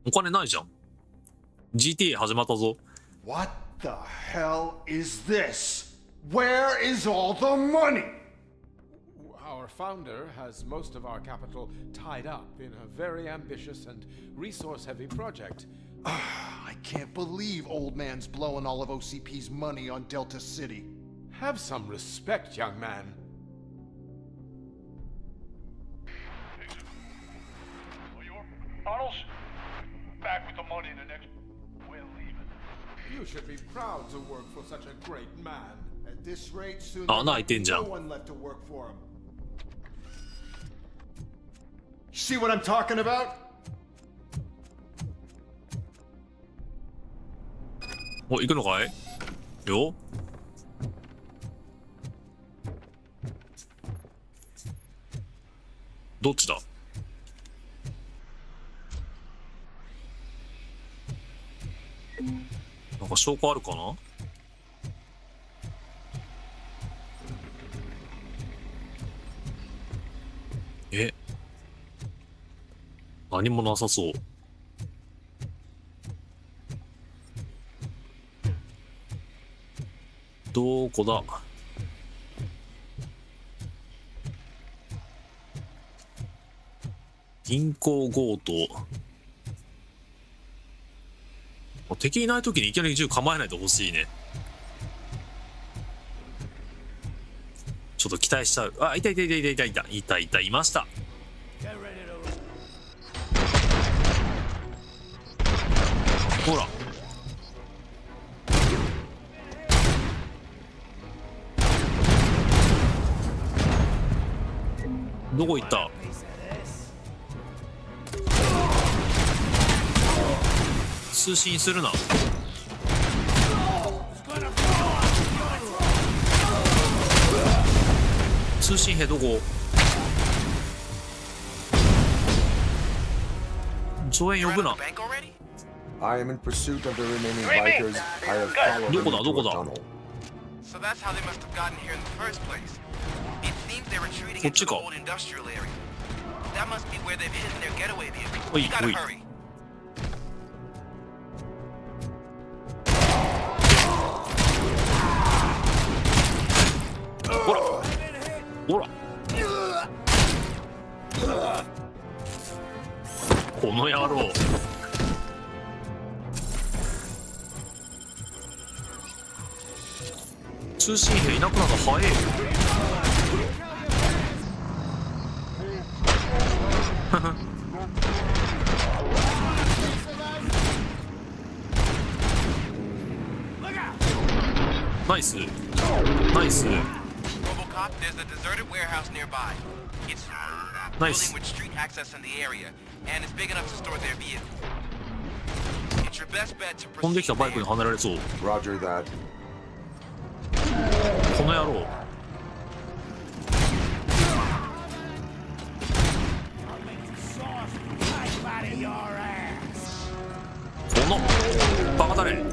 お金ないじゃん。 GTA 始まったぞ。 What the hell is this? Where is all the money? Our founder has most of our capital tied up in a very ambitious and resource-heavy project. I can't believe old man's blowing all of OCP's money on Delta City. Have some respect, young man. Arnold's back with the money in the next. We're leaving. You should be proud to work for such a great man. At this rate, soon穴開いてんじゃん。 no one left to work for him. See what I'm talking about? お、行くのかいよ。どっちだ。なんか証拠あるかな。え、何もなさそう。どこだ。銀行強盗。敵いない時にいきなり銃構えないでほしいね。ちょっと期待しちゃう。あ、いたいたいたいたいたいたいたいたいました。ほら。どこ行った。通信するな。通信兵どこ。増援呼ぶな。I am in pursuit of the remaining bikers. I have followed them to a tunnel. So that's how they must have gotten here in the first place. It seems they're retreating into the old industrial area. That must be where they've hidden their getaway vehicle. We gotta hurry.ほら。この野郎。通信兵いなくなるの早えよ。ナイスナイス。 RoboCop, there's a deserted warehouse nearby. It's a building with street access in the area, and it's big enough to store their vehicle. It's your best bet to 飛んで proceed きたバイクにはねられそう。 Roger that. この野郎。このバカだれ。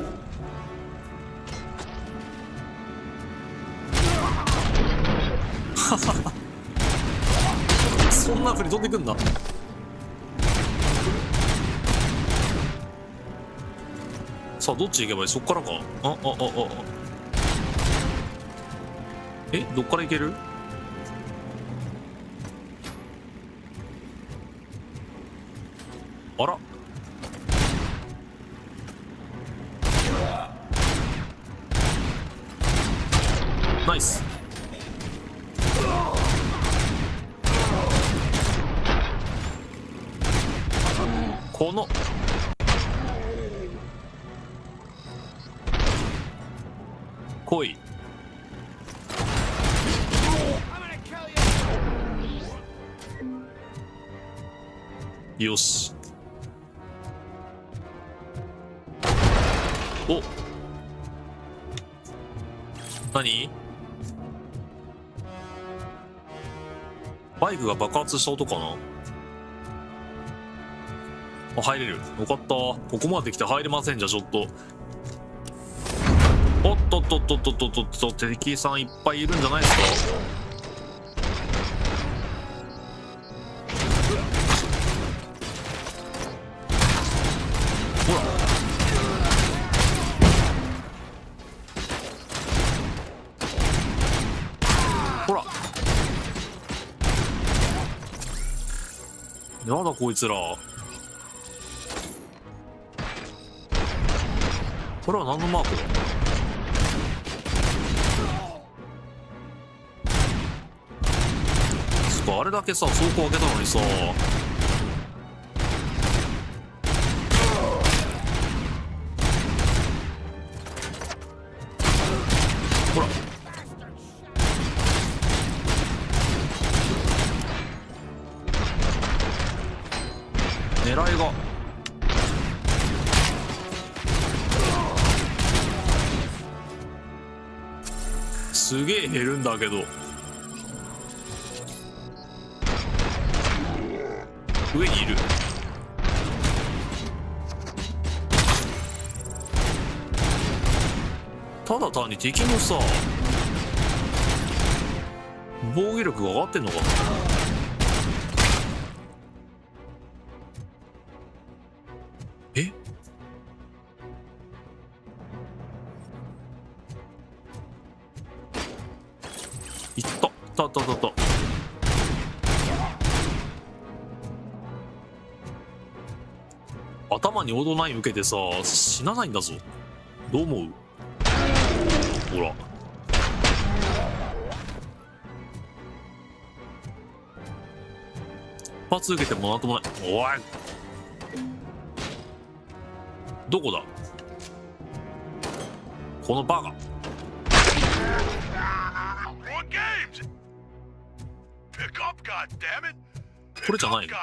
そんな風に飛んでくんだ。さあどっち行けばいい。そっからか。え、どっから行ける。あら。ナイス。この来い。よし。お、何。バイクが爆発した音かな。あ、入れる。よかった。ここまで来て入れません。じゃあちょっと。おっとっとっとっとっとっとっと、敵さんいっぱいいるんじゃないですか。やだこいつら。これは何のマークだ。そっか、あれだけさ倉庫開けたのにさ。ほら狙いがすげえ減るんだけど、上にいる。ただ単に敵のさ防御力が上がってんのかな。え、いったたたたた。頭にオード9受けてさ死なないんだぞ。どう思う。ほら一発受けてもなんともない。おいどこだこのバカ。これじゃないの。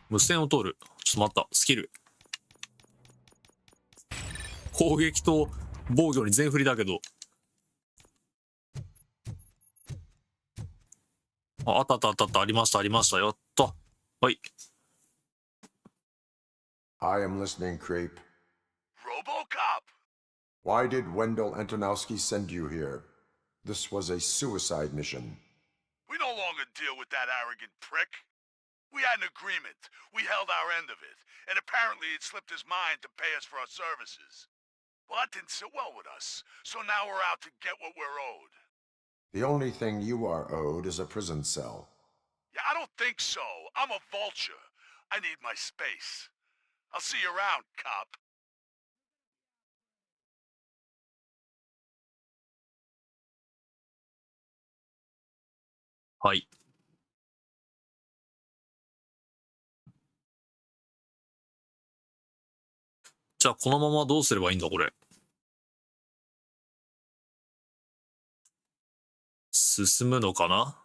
無線を通る。ちょっと待った。スキル攻撃と防御に全振りだけど。あったあったあったあった。ありましたありました。やった。はい。I am listening, creep. RoboCop! Why did Wendell Antonowski send you here? This was a suicide mission. We no longer deal with that arrogant prick. We had an agreement. We held our end of it. And apparently it slipped his mind to pay us for our services. Well, that didn't sit well with us. So now we're out to get what we're owed. The only thing you are owed is a prison cell. Yeah, I don't think so. I'm a vulture. I need my space. I'll see you around, cop. はい。じゃあこのままどうすればいいんだこれ。進むのかな。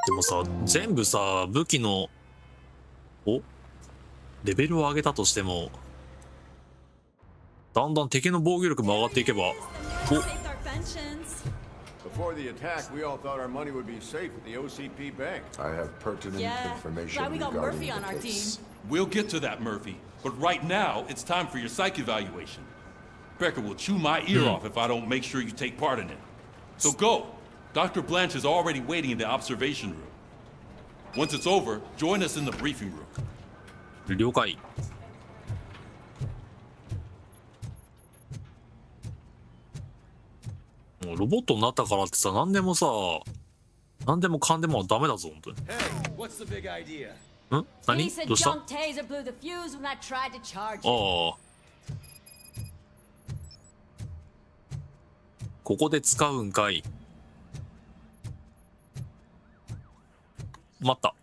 でもさ全部さ武器のレベルを上げたとしてもだんだん敵の防御力も上がっていけばBefore the attack, we all thought our money would be safe at the OCP bank. I have pertinent information glad we got regarding Murphy the on our case. team. We'll get to that, Murphy. But right now, it's time for your psych evaluation. Becker will chew my ear off if I don't make sure you take part in it. So go. Dr. Blanche is already waiting in the observation room. Once it's over, join us in the briefing room. 了解。もうロボットになったからってさ何でもかんでもダメだぞ本当に。Hey, what's the big idea? ん？何？ Piece of どうした？ junk taser blew the fuse when I tried to charge it. ああ。ここで使うんかい。待った。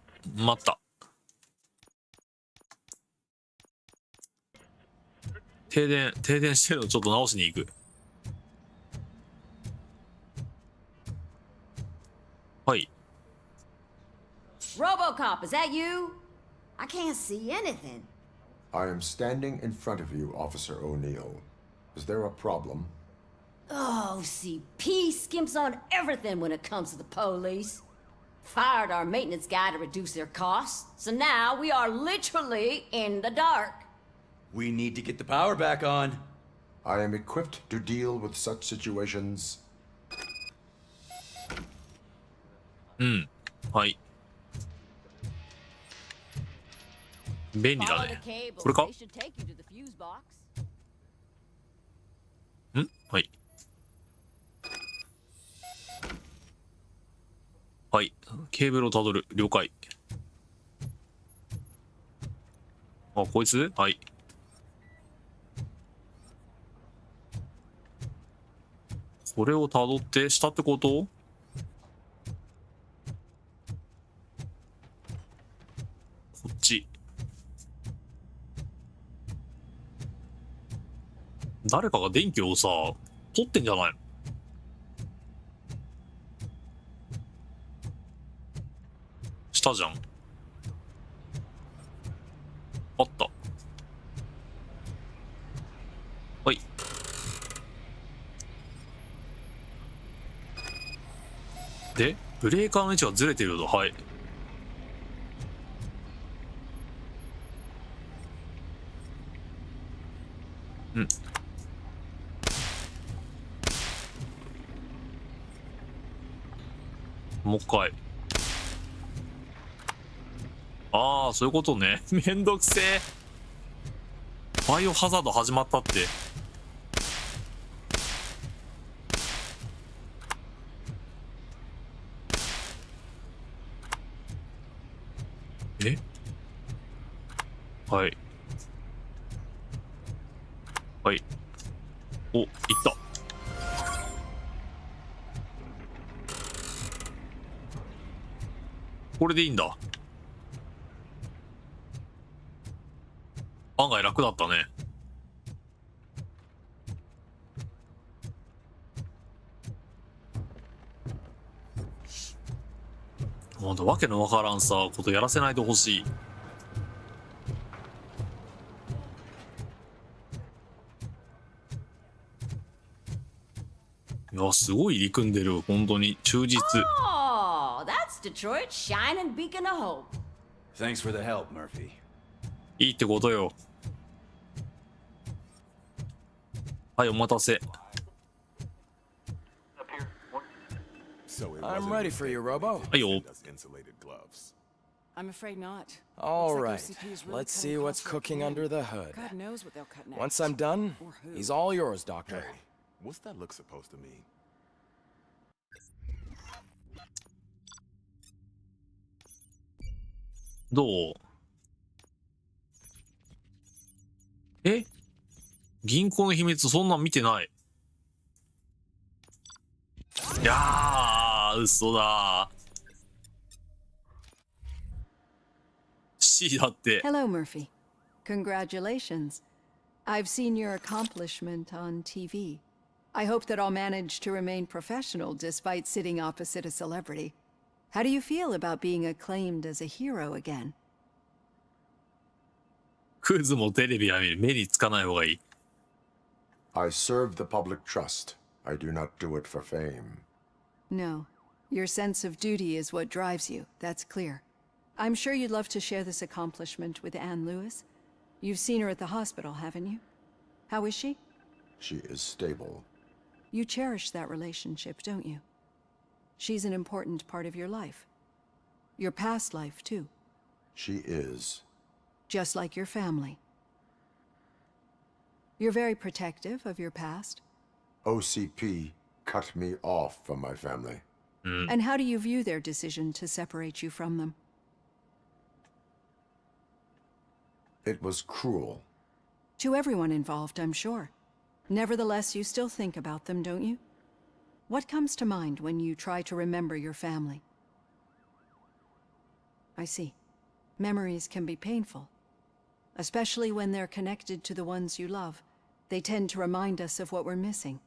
停電してるのちょっと直しに行く。はい。RoboCop, is that you? I can't see anything. I am standing in front of you, Officer O'Neill. Is there a problem? Oh, CP skimps on everything when it comes to the police. Fired our maintenance guy to reduce their costs, so now we are literally in the dark. We need to get the power back on. I am equipped to deal with such situations. うん。はい。便利だね。これか？ん？はい。はい。ケーブルをたどる。了解。あ、こいつ？はい。これをたどって下ってこと？こっち。誰かが電気をさ、取ってんじゃないの？したじゃん。あった。はい。で、ブレーカーの位置がずれてるよ。はい。うん。もう一回。ああ、そういうことね。めんどくせえ。バイオハザード始まったって。え？はい。はい。お、いった。これでいいんだ。案外楽だったね。ほんと、わけのわからんさ、ことやらせないでほしい。いや、すごい入り組んでる。本当に忠実。Oh, that's Detroit's shining beacon of hope. Thanks for the help, Murphy. いいってことよ。はい、お待たせ。I'm ready for you, Robo. はいよ。I'm afraid not. All right, let's see what's cooking under the hood. God knows what they'll cut next. Once I'm done, he's all yours, Doctor. Hey, what's that look supposed to mean? どう？え？銀行の秘密そんなん見てない。いやー、嘘だー。C だって。Hello, Murphy. Congratulations. I've seen your accomplishment on TV. I hope that I'll manage to remain professional despite sitting opposite a celebrity. How do you feel about being acclaimed as a hero again? クズもテレビは見る。目につかない方がいい。I serve the public trust. I do not do it for fame. No. Your sense of duty is what drives you. That's clear. I'm sure you'd love to share this accomplishment with Anne Lewis. You've seen her at the hospital, haven't you? How is she? She is stable. You cherish that relationship, don't you? She's an important part of your life. Your past life, too. She is. Just like your family. You're very protective of your past. OCP cut me off from my family. And how do you view their decision to separate you from them? It was cruel. To everyone involved, I'm sure. Nevertheless, you still think about them, don't you? What comes to mind when you try to remember your family? I see. Memories can be painful. Especially when they're connected to the ones you love. They tend to remind us of what we're missing.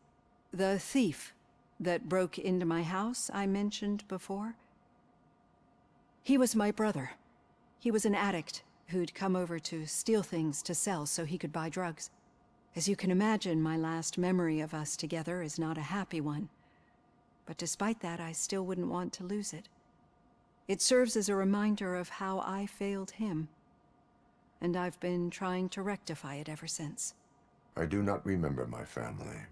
The thief that broke into my house I mentioned before. He was my brother. He was an addict who'd come over to steal things to sell so he could buy drugs. As you can imagine, my last memory of us together is not a happy one. But despite that, I still wouldn't want to lose it. It serves as a reminder of how I failed him. And I've been trying to rectify it ever since. I do not remember my family.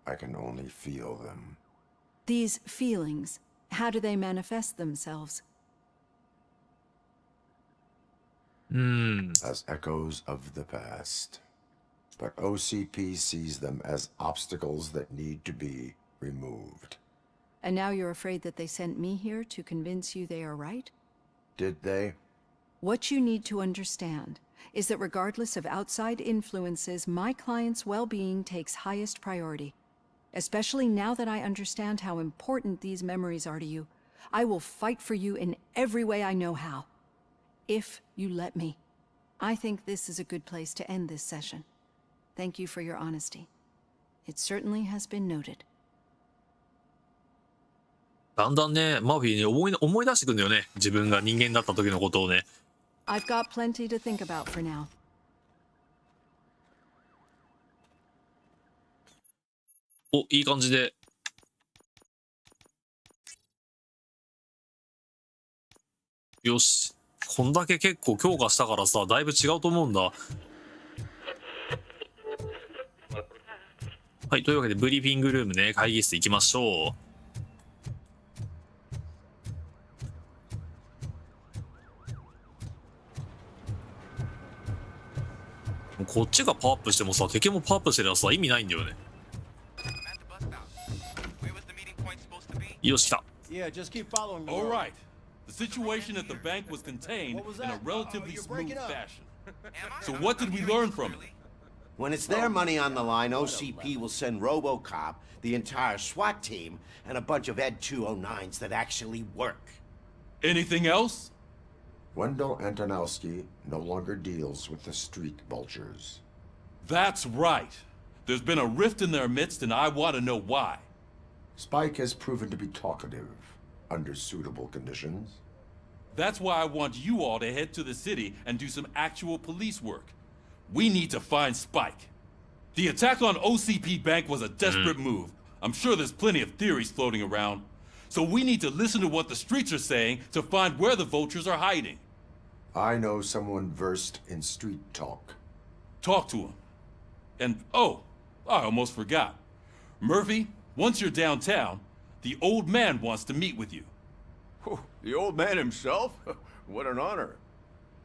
I can only feel them. These feelings How do they manifest themselves? As echoes of the past. But OCP sees them as obstacles that need to be removed. And now you're afraid that they sent me here to convince you they are right? Did they? What you need to understand is that regardless of outside influences, my client's well-being takes highest priority. Especially now that I understand how important these memories are to you, I will fight for you in every way I know how. If you let me. I think this is a good place to end this session. Thank you for your honesty. It certainly has been noted. だんだんね、マーフィーね、思い出してくんだよね。自分が人間だった時のことをね。I've got plenty to think about for now. お、いい感じで。よし。こんだけ結構強化したからさ、だいぶ違うと思うんだ。はい、というわけでブリーフィングルームね、会議室行きましょう。こっちがパワーアップしてもさ、敵もパワーアップしてりゃさ、意味ないんだよね。よし、来た。All right. The situation at the bank was contained in a relatively smooth fashion. So what did we learn from it? When it's their money on the line, OCP will send RoboCop, the entire SWAT team, and a bunch of ED-209s that actually work. Anything else? Wendell Antonowski no longer deals with the street vultures. That's right. There's been a rift in their midst, and I want to know why. Spike has proven to be talkative under suitable conditions. That's why I want you all to head to the city and do some actual police work. We need to find Spike. The attack on OCP Bank was a desperate move. I'm sure there's plenty of theories floating around. So we need to listen to what the streets are saying to find where the vultures are hiding. I know someone versed in street talk. Talk to him. And, oh, I almost forgot. Murphy, once you're downtown, the old man wants to meet with you. Oh, the old man himself? What an honor.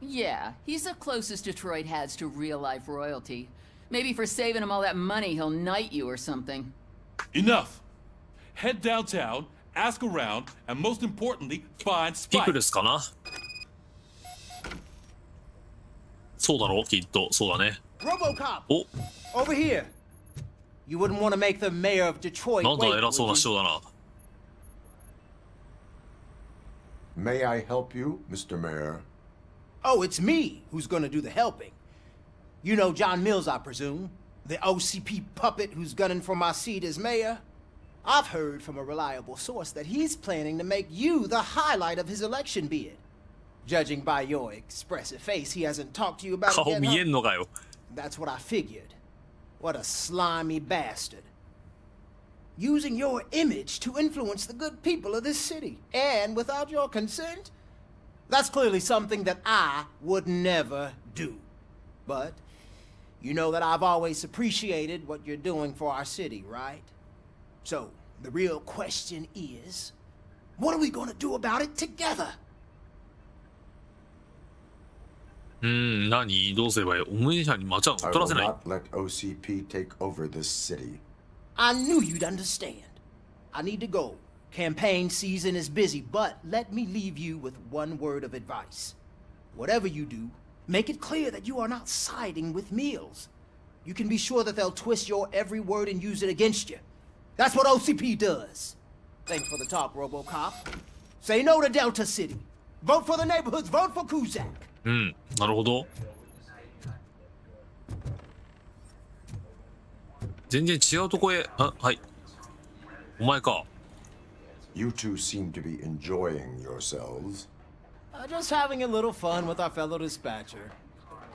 Yeah, he's the closest Detroit has to real-life royalty. Maybe for saving him all that money, he'll knight you or something. Enough. Head downtown, ask around, and most importantly, find Spike. ピクルスかな。そうだろう、きっと。そうだね。RoboCop! お、 Over here! You wouldn't want to make the mayor of Detroit なんだ wait, 偉そうな would 人 you? だな。May I help you, Mr. Mayor? Oh, it's me who's gonna do the helping. You know John Mills, I presume? The OCP puppet who's gunning for my seat as mayor? I've heard from a reliable source that he's planning to make you the highlight of his election bid. Judging by your expressive face, he hasn't talked to you about it 顔 yet, 見え huh? んのかよ。 That's what I figured. What a slimy bastard. Using your image to influence the good people of this city. And without your consent? That's clearly something that I would never do. But you know that I've always appreciated what you're doing for our city, right? So, the real question is, what are we gonna do about it together? 何どうすればいいお前さんに町は I 取ら will せない not let OCP take over this city. I knew you'd understand. I need to go. Campaign season is busy, but let me leave you with one word of advice. Whatever you do, make it clear that you are not siding with Mills. You can be sure that they'll twist your every word and use it against you. That's what OCP does. Thanks for the talk, RoboCop. Say no to Delta City. Vote for the neighborhoods. Vote for Kuzak. うん、なるほど。全然違うとこへ、あ、はい。お前か。You two seem to be enjoying yourselves. Just having a little fun with our fellow dispatcher.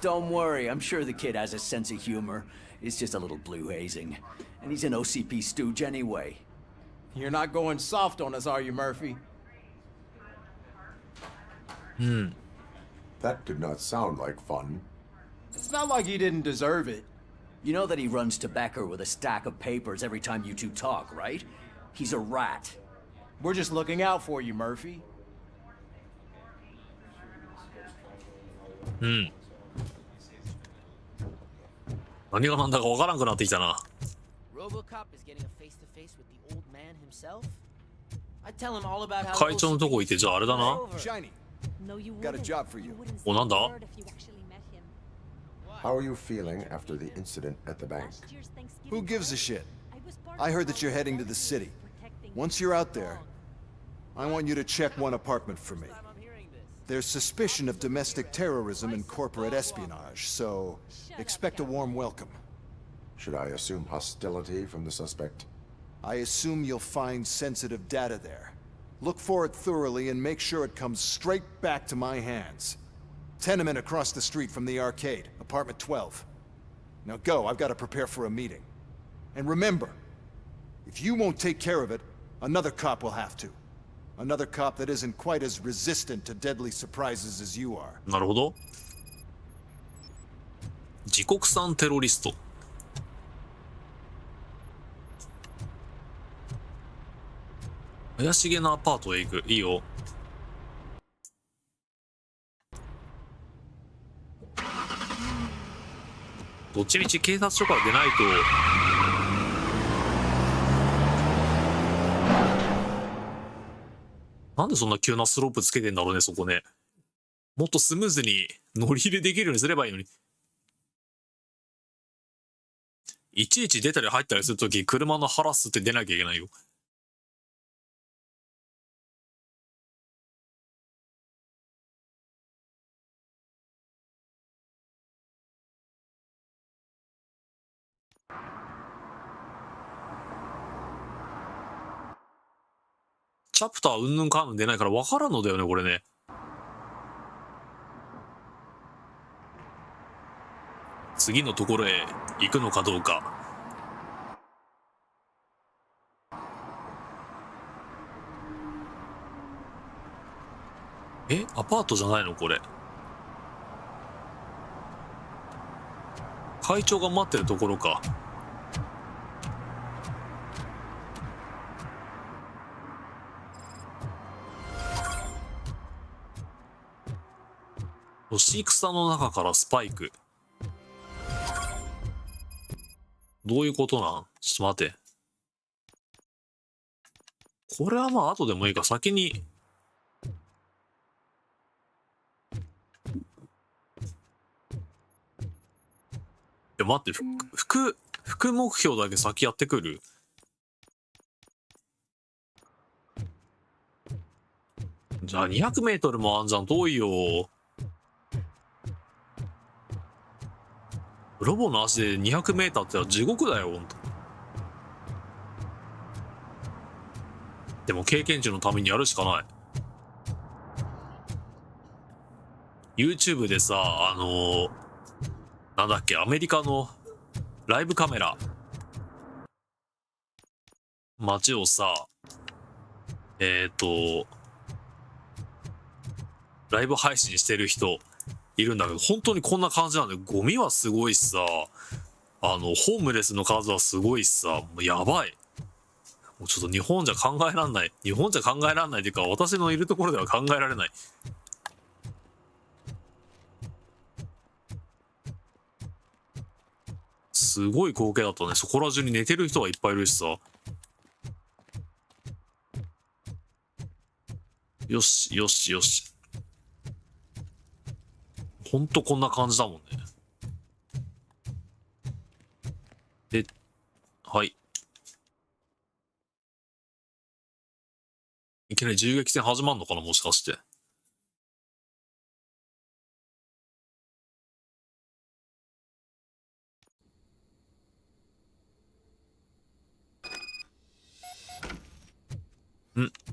Don't worry, I'm sure the kid has a sense of humor. It's just a little blue hazing. And he's an OCP stooge anyway. You're not going soft on us, are you, Murphy? That did not sound like fun. It's not like he didn't deserve it. You know that he runs to Becker with a stack of papers every time you two talk, right? He's a rat. We're just looking out for you, Murphy. うん。何がなんだかわからんくなってきたな。RoboCop is getting a face-to-face with the old man himself. I tell him all about how 会長のとこ行ってじゃああれだな。 Shiny, got a job for you. お、なんだ How are you feeling after the incident at the bank? Who gives a shit? I heard that you're heading to the city. Once you're out there, I want you to check one apartment for me. There's suspicion of domestic terrorism and corporate espionage, so expect a warm welcome. Should I assume hostility from the suspect? I assume you'll find sensitive data there. Look for it thoroughly and make sure it comes straight back to my hands. Tenement across the street from the arcade, apartment 12. Now go, I've got to prepare for a meeting. And remember, if you won't take care of it, another cop will have to. Another cop that isn't quite as resistant to deadly surprises as you are. なるほど。自国産テロリスト。怪しげなアパートへ行く。いいよ。どっちみち警察署から出ないと。なんでそんな急なスロープつけてんだろうね、そこね。もっとスムーズに乗り入れできるようにすればいいのに。いちいち出たり入ったりするとき、車の腹吸って出なきゃいけないよ。チャプターうんぬんかんぬん出ないから分からんのだよね、これね。次のところへ行くのかどうか。え、アパートじゃないのこれ。会長が待ってるところか。干し草の中からスパイク。どういうことなん？ちょっと待って。これはまあ後でもいいか、先に。いや待って、副目標だけ先やってくる？じゃあ200メートルもあんじゃん、遠いよ。ロボの足で200メーターって地獄だよ、ほんと。でも経験値のためにやるしかない。YouTube でさ、なんだっけ、アメリカのライブカメラ。街をさ、ライブ配信してる人いるんだけど、本当にこんな感じなんだよ。ゴミはすごいしさ、ホームレスの数はすごいしさ、もうやばい。もうちょっと日本じゃ考えらんない。日本じゃ考えらんないっていうか、私のいるところでは考えられない。すごい光景だったね。そこら中に寝てる人がいっぱいいるしさ。よし、よし、よし。ほんとこんな感じだもんね。で、はい。いきなり銃撃戦始まんのかな、もしかして。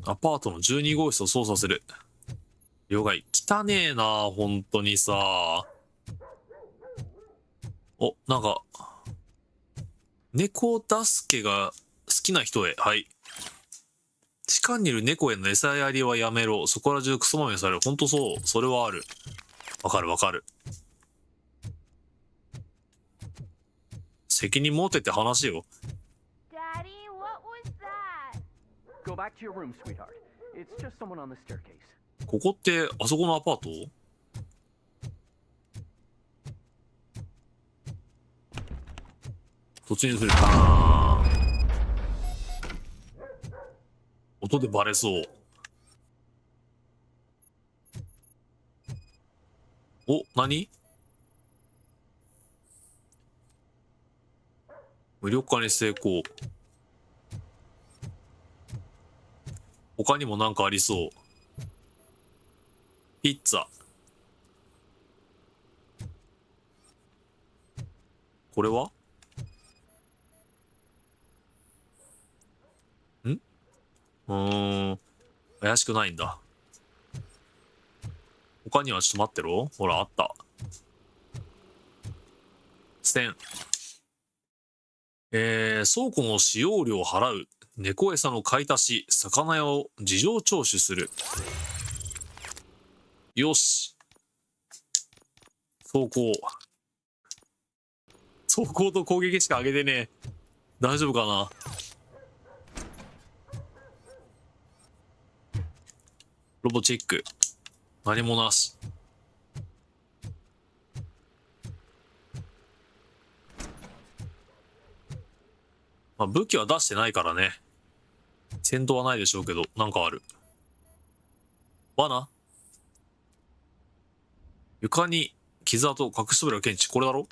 アパートの12号室を操作する。了解。汚ねえな、本当にさ。お、なんか、猫助けが好きな人へ。はい。地下にいる猫への餌やりはやめろ。そこら中クソまみれされる。ほんとそう。それはある。わかるわかる。責任持てって話よ。Daddy, what was that? Go back to your room, sweetheart. It's just someone on the staircase. ここってあそこのアパート？突入する。あー、音でバレそう。お、何？無力化に成功。他にもなんかありそう。ピッツァ。これは？怪しくないんだ。他にはちょっと待ってろ。ほら、あった。ステン。倉庫の使用料を払う。猫餌の買い足し。魚屋を事情聴取する。よし。走行と攻撃しか上げてねえ。大丈夫かな。ロボチェック。何もなし。まあ、武器は出してないからね。戦闘はないでしょうけど、なんかある。罠？床に傷跡、隠し扉検知。これだろ？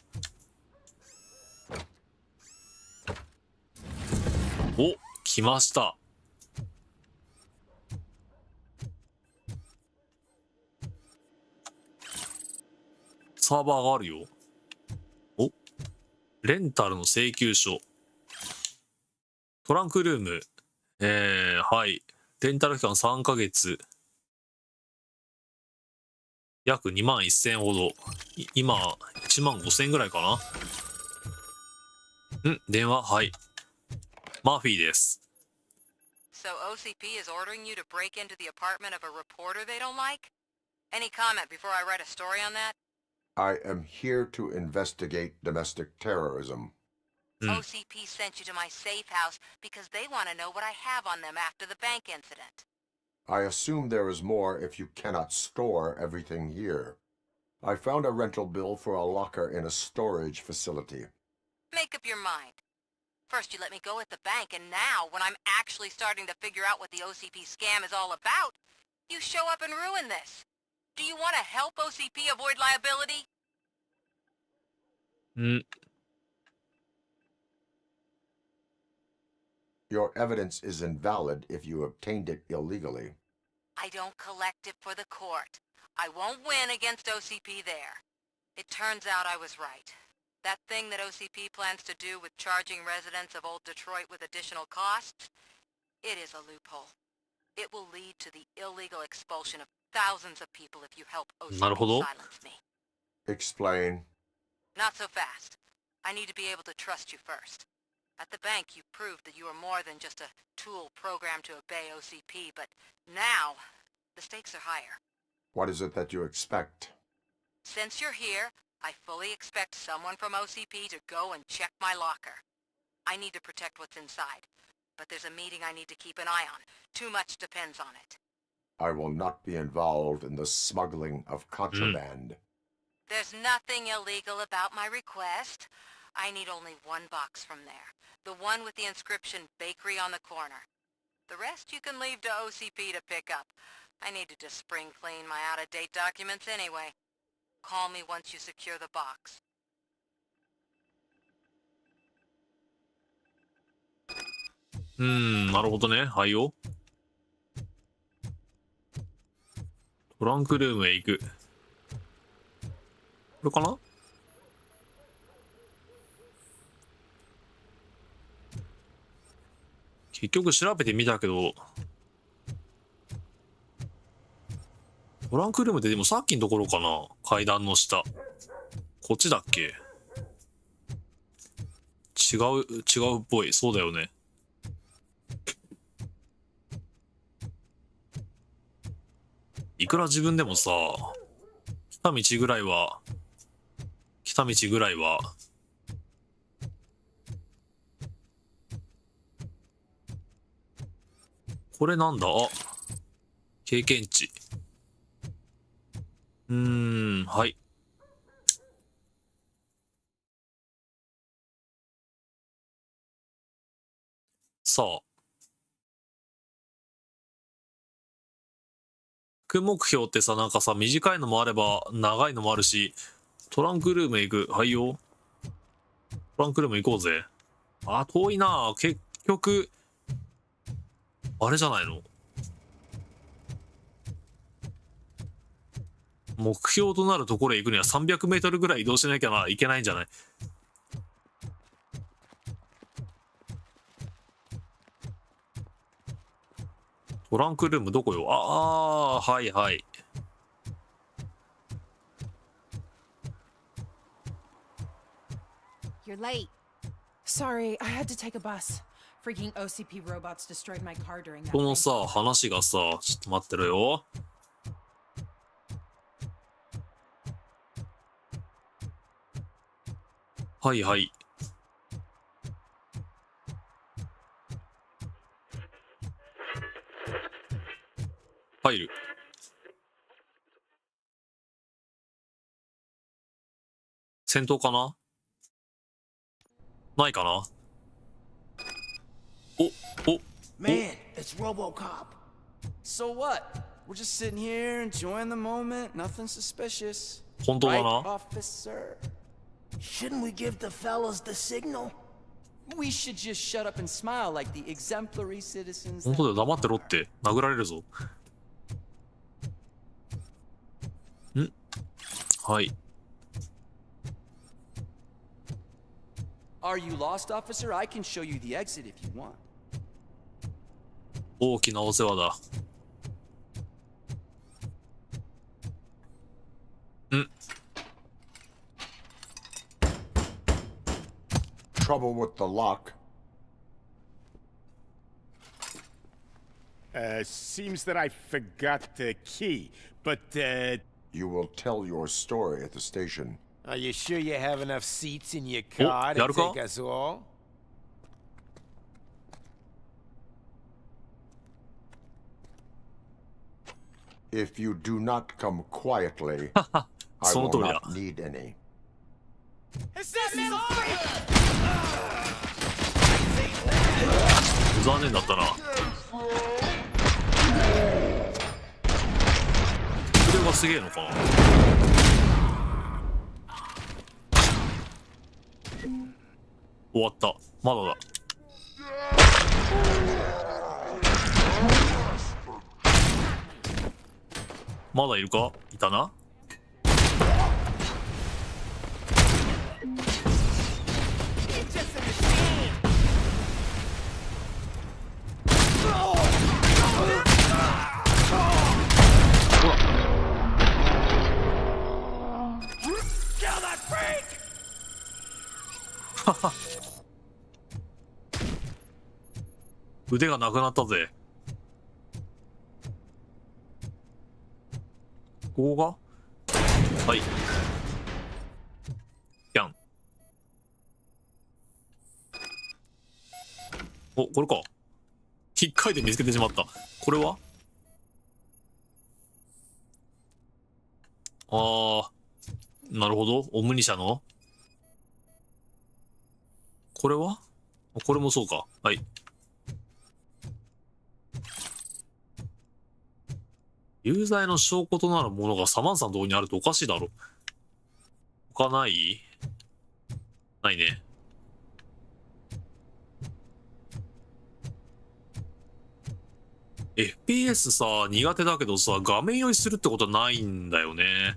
お、来ました。サーバーがあるよ。お、レンタルの請求書。トランクルーム。はい。レンタル期間3ヶ月。約21,000ほど。今、15,000ぐらいかな。電話、はい。マーフィーです。So OCP is ordering you to break into the apartment of a reporter they don't like? Any comment before I write a story on that? I am here to investigate domestic terrorism. OCP sent you to my safe house because they want to know what I have on them after the bank incident. I assume there is more if you cannot store everything here. I found a rental bill for a locker in a storage facility. Make up your mind. First you let me go at the bank, and now, when I'm actually starting to figure out what the OCP scam is all about, you show up and ruin this. Do you want to help OCP avoid liability? Your evidence is invalid if you obtained it illegally. I don't collect it for the court. I won't win against OCP there. It turns out I was right. That thing that OCP plans to do with charging residents of Old Detroit with additional costs, it is a loophole. It will lead to the illegal expulsion of thousands of people if you help OCP silence me. Explain. Not so fast. I need to be able to trust you first. At the bank, you proved that you are more than just a tool programmed to obey OCP, but now, the stakes are higher. What is it that you expect? Since you're here, I fully expect someone from OCP to go and check my locker. I need to protect what's inside, but there's a meeting I need to keep an eye on. Too much depends on it. I will not be involved in the smuggling of contraband. There's nothing illegal about my request. I need only one box from there. The one with the inscription Bakery on the corner. The rest you can leave to OCP to pick up. I need to just spring clean my out-of-date documents anyway. Call me once you secure the box. なるほどね。はいよ。トランクルームへ行く。これかな？結局調べてみたけど、トランクルームってでもさっきのところかな？階段の下。こっちだっけ？違うっぽい。そうだよね。いくら自分でもさ、来た道ぐらいは、これなんだ？あ、経験値。はい。さあ。副目標ってさ、なんかさ、短いのもあれば、長いのもあるし、トランクルーム行く。はいよ。トランクルーム行こうぜ。あ、遠いな。結局、あれじゃないの？目標となるところへ行くには300メートルぐらい移動しなきゃいけないんじゃない？トランクルームどこよ？はいはい。You're late. Sorry, I had to take a bus. Freaking OCP robots destroyed my car during that. このさ、話がさ、ちょっと待ってろよ。はいはい。入る。戦闘かな？ないかな？Man, it's RoboCop. So what? We're just sitting here enjoying the moment. Nothing suspicious. 本当だな。 Right, officer? Shouldn't we give the fellas the signal? We should just shut up and smile like the exemplary citizens. 本当だよ、黙ってろって殴られるぞ。はい。Are you lost, officer? I can show you the exit if you want. 大きなお世話だ。Trouble with the lock. Seems that I forgot the key, but, You will tell your story at the station. Are you sure you have enough seats in your car to take us all? If you do not come quietly, I will not need any. 残念だったな。それがすげえのかな。終わった。まだだ。まだいるか？いたな。腕がなくなったぜ。ここが？はい。キャン。お、これか。一回で見つけてしまった。これは？なるほど。オムニ社の？これは？これもそうか。はい。有罪の証拠となるものがサマンサのところにあるとおかしいだろ。他ない？ないね。FPS さ、苦手だけどさ、画面酔いするってことはないんだよね。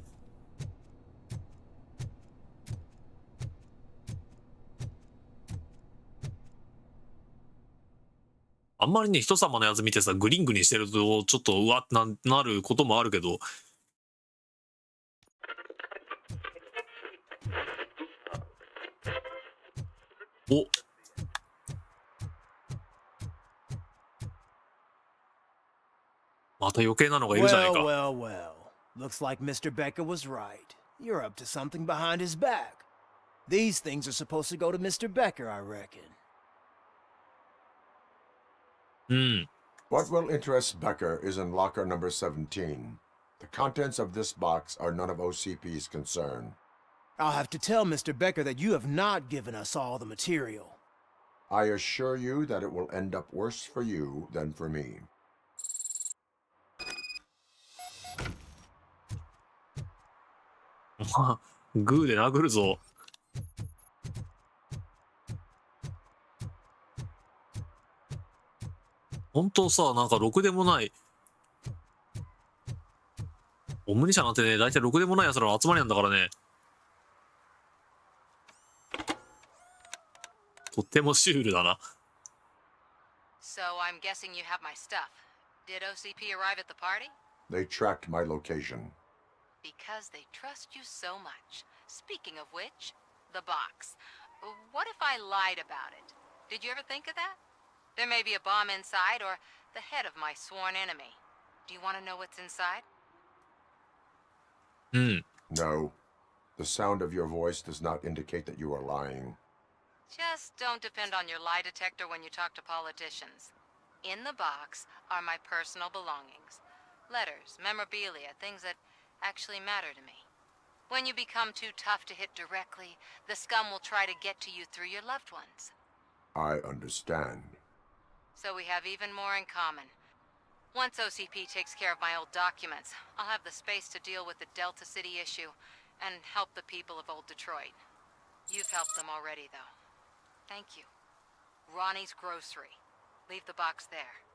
あんまりね、人様のやつ見てさ、グリングリンしてると、ちょっとうわってなることもあるけど。お。また余計なのがいるじゃないか。Well, well, well. Looks like Mr. Becker was right. You're up to something behind his back. These things are supposed to go to Mr. Becker, I reckon. What will interest Becker is in locker number 17. The contents of this box are none of OCP's concern. I'll have to tell Mr. Becker that you have not given us all the material. I assure you that it will end up worse for you than for me. グーで殴るぞ。本当さ、なんかろくでもない。オムニシャなんてね、大体ろくでもない奴らの集まりなんだからね。とってもシュールだな。So I'm guessing you have my stuff. Did OCP arrive at the party? They tracked my location. Because they trust you so much. Speaking of which, the box. What if I lied about it? Did you ever think of that? There may be a bomb inside or the head of my sworn enemy. Do you want to know what's inside? No. The sound of your voice does not indicate that you are lying. Just don't depend on your lie detector when you talk to politicians. In the box are my personal belongings. Letters, memorabilia, things that actually matter to me. When you become too tough to hit directly, the scum will try to get to you through your loved ones. I understand. So we have even more in common. Once OCP takes care of my old documents, I'll have the space to deal with the Delta City issue and help the people of Old Detroit. You've helped them already, though. Thank you. Ronnie's Grocery. Leave the box there.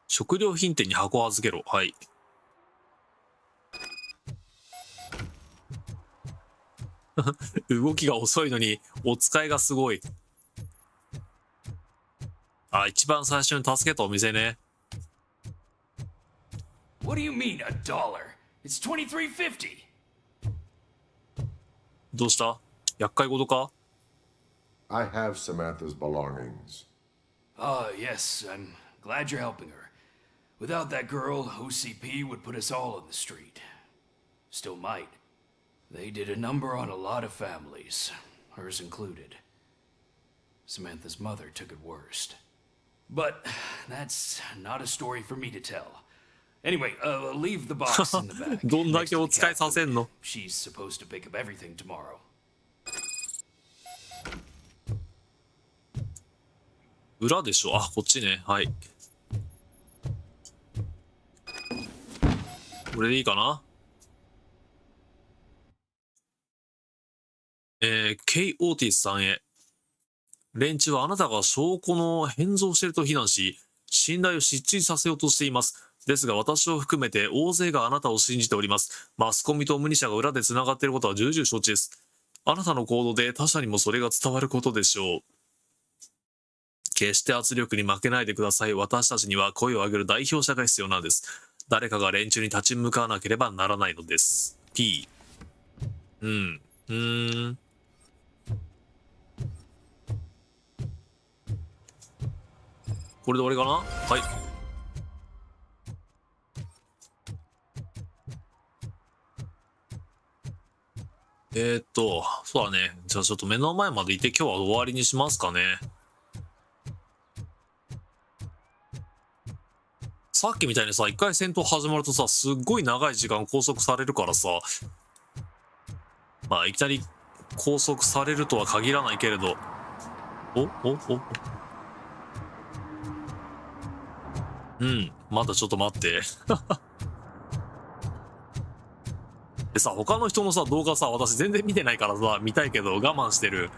食料品店に箱を預けろ。はい。動きが遅いのにお使いがすごい。あ、一番最初に助けたお店ね。What do you mean a dollar? It's $23.50. どうした？厄介事か？ I have Samantha's belongings. Yes, I'm glad you're helping her. Without that girl, OCP would put us all in the street. Still might. They did a number on a lot of families, hers included. Samantha's mother took it worst. But that's not a story for me to tell. Anyway, leave the box in the back. どんだけお使いさせんの？ She's supposed to pick up everything tomorrow. 裏でしょ。あ、こっちね。はい。これでいいかな。K. オーティスさんへ。連中はあなたが証拠の変造していると非難し、信頼を失墜させようとしています。ですが私を含めて大勢があなたを信じております。マスコミとムニシャが裏で繋がっていることは重々承知です。あなたの行動で他者にもそれが伝わることでしょう。決して圧力に負けないでください。私たちには声を上げる代表者が必要なんです。誰かが連中に立ち向かわなければならないのです。P。これで終わりかな？はい。そうだね。じゃあちょっと目の前までいて今日は終わりにしますかね。さっきみたいにさ、一回戦闘始まるとさ、すっごい長い時間拘束されるからさ、まあいきなり拘束されるとは限らないけれど、まだちょっと待って。でさ、他の人のさ、動画さ、私全然見てないからさ、見たいけど我慢してる。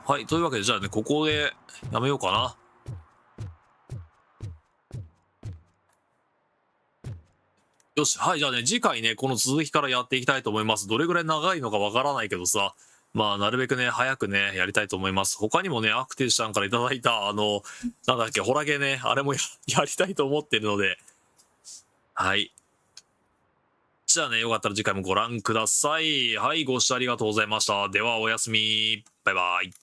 はい、というわけでじゃあね、ここでやめようかな。よし、はい、じゃあね、次回ね、この続きからやっていきたいと思います。どれぐらい長いのかわからないけどさ、まあ、なるべくね、早くね、やりたいと思います。他にもね、アクティブさんからいただいた、なんだっけ、ホラゲね、あれも やりたいと思ってるので、はい。じゃあね、よかったら次回もご覧ください。はい、ご視聴ありがとうございました。では、おやすみ。バイバイ。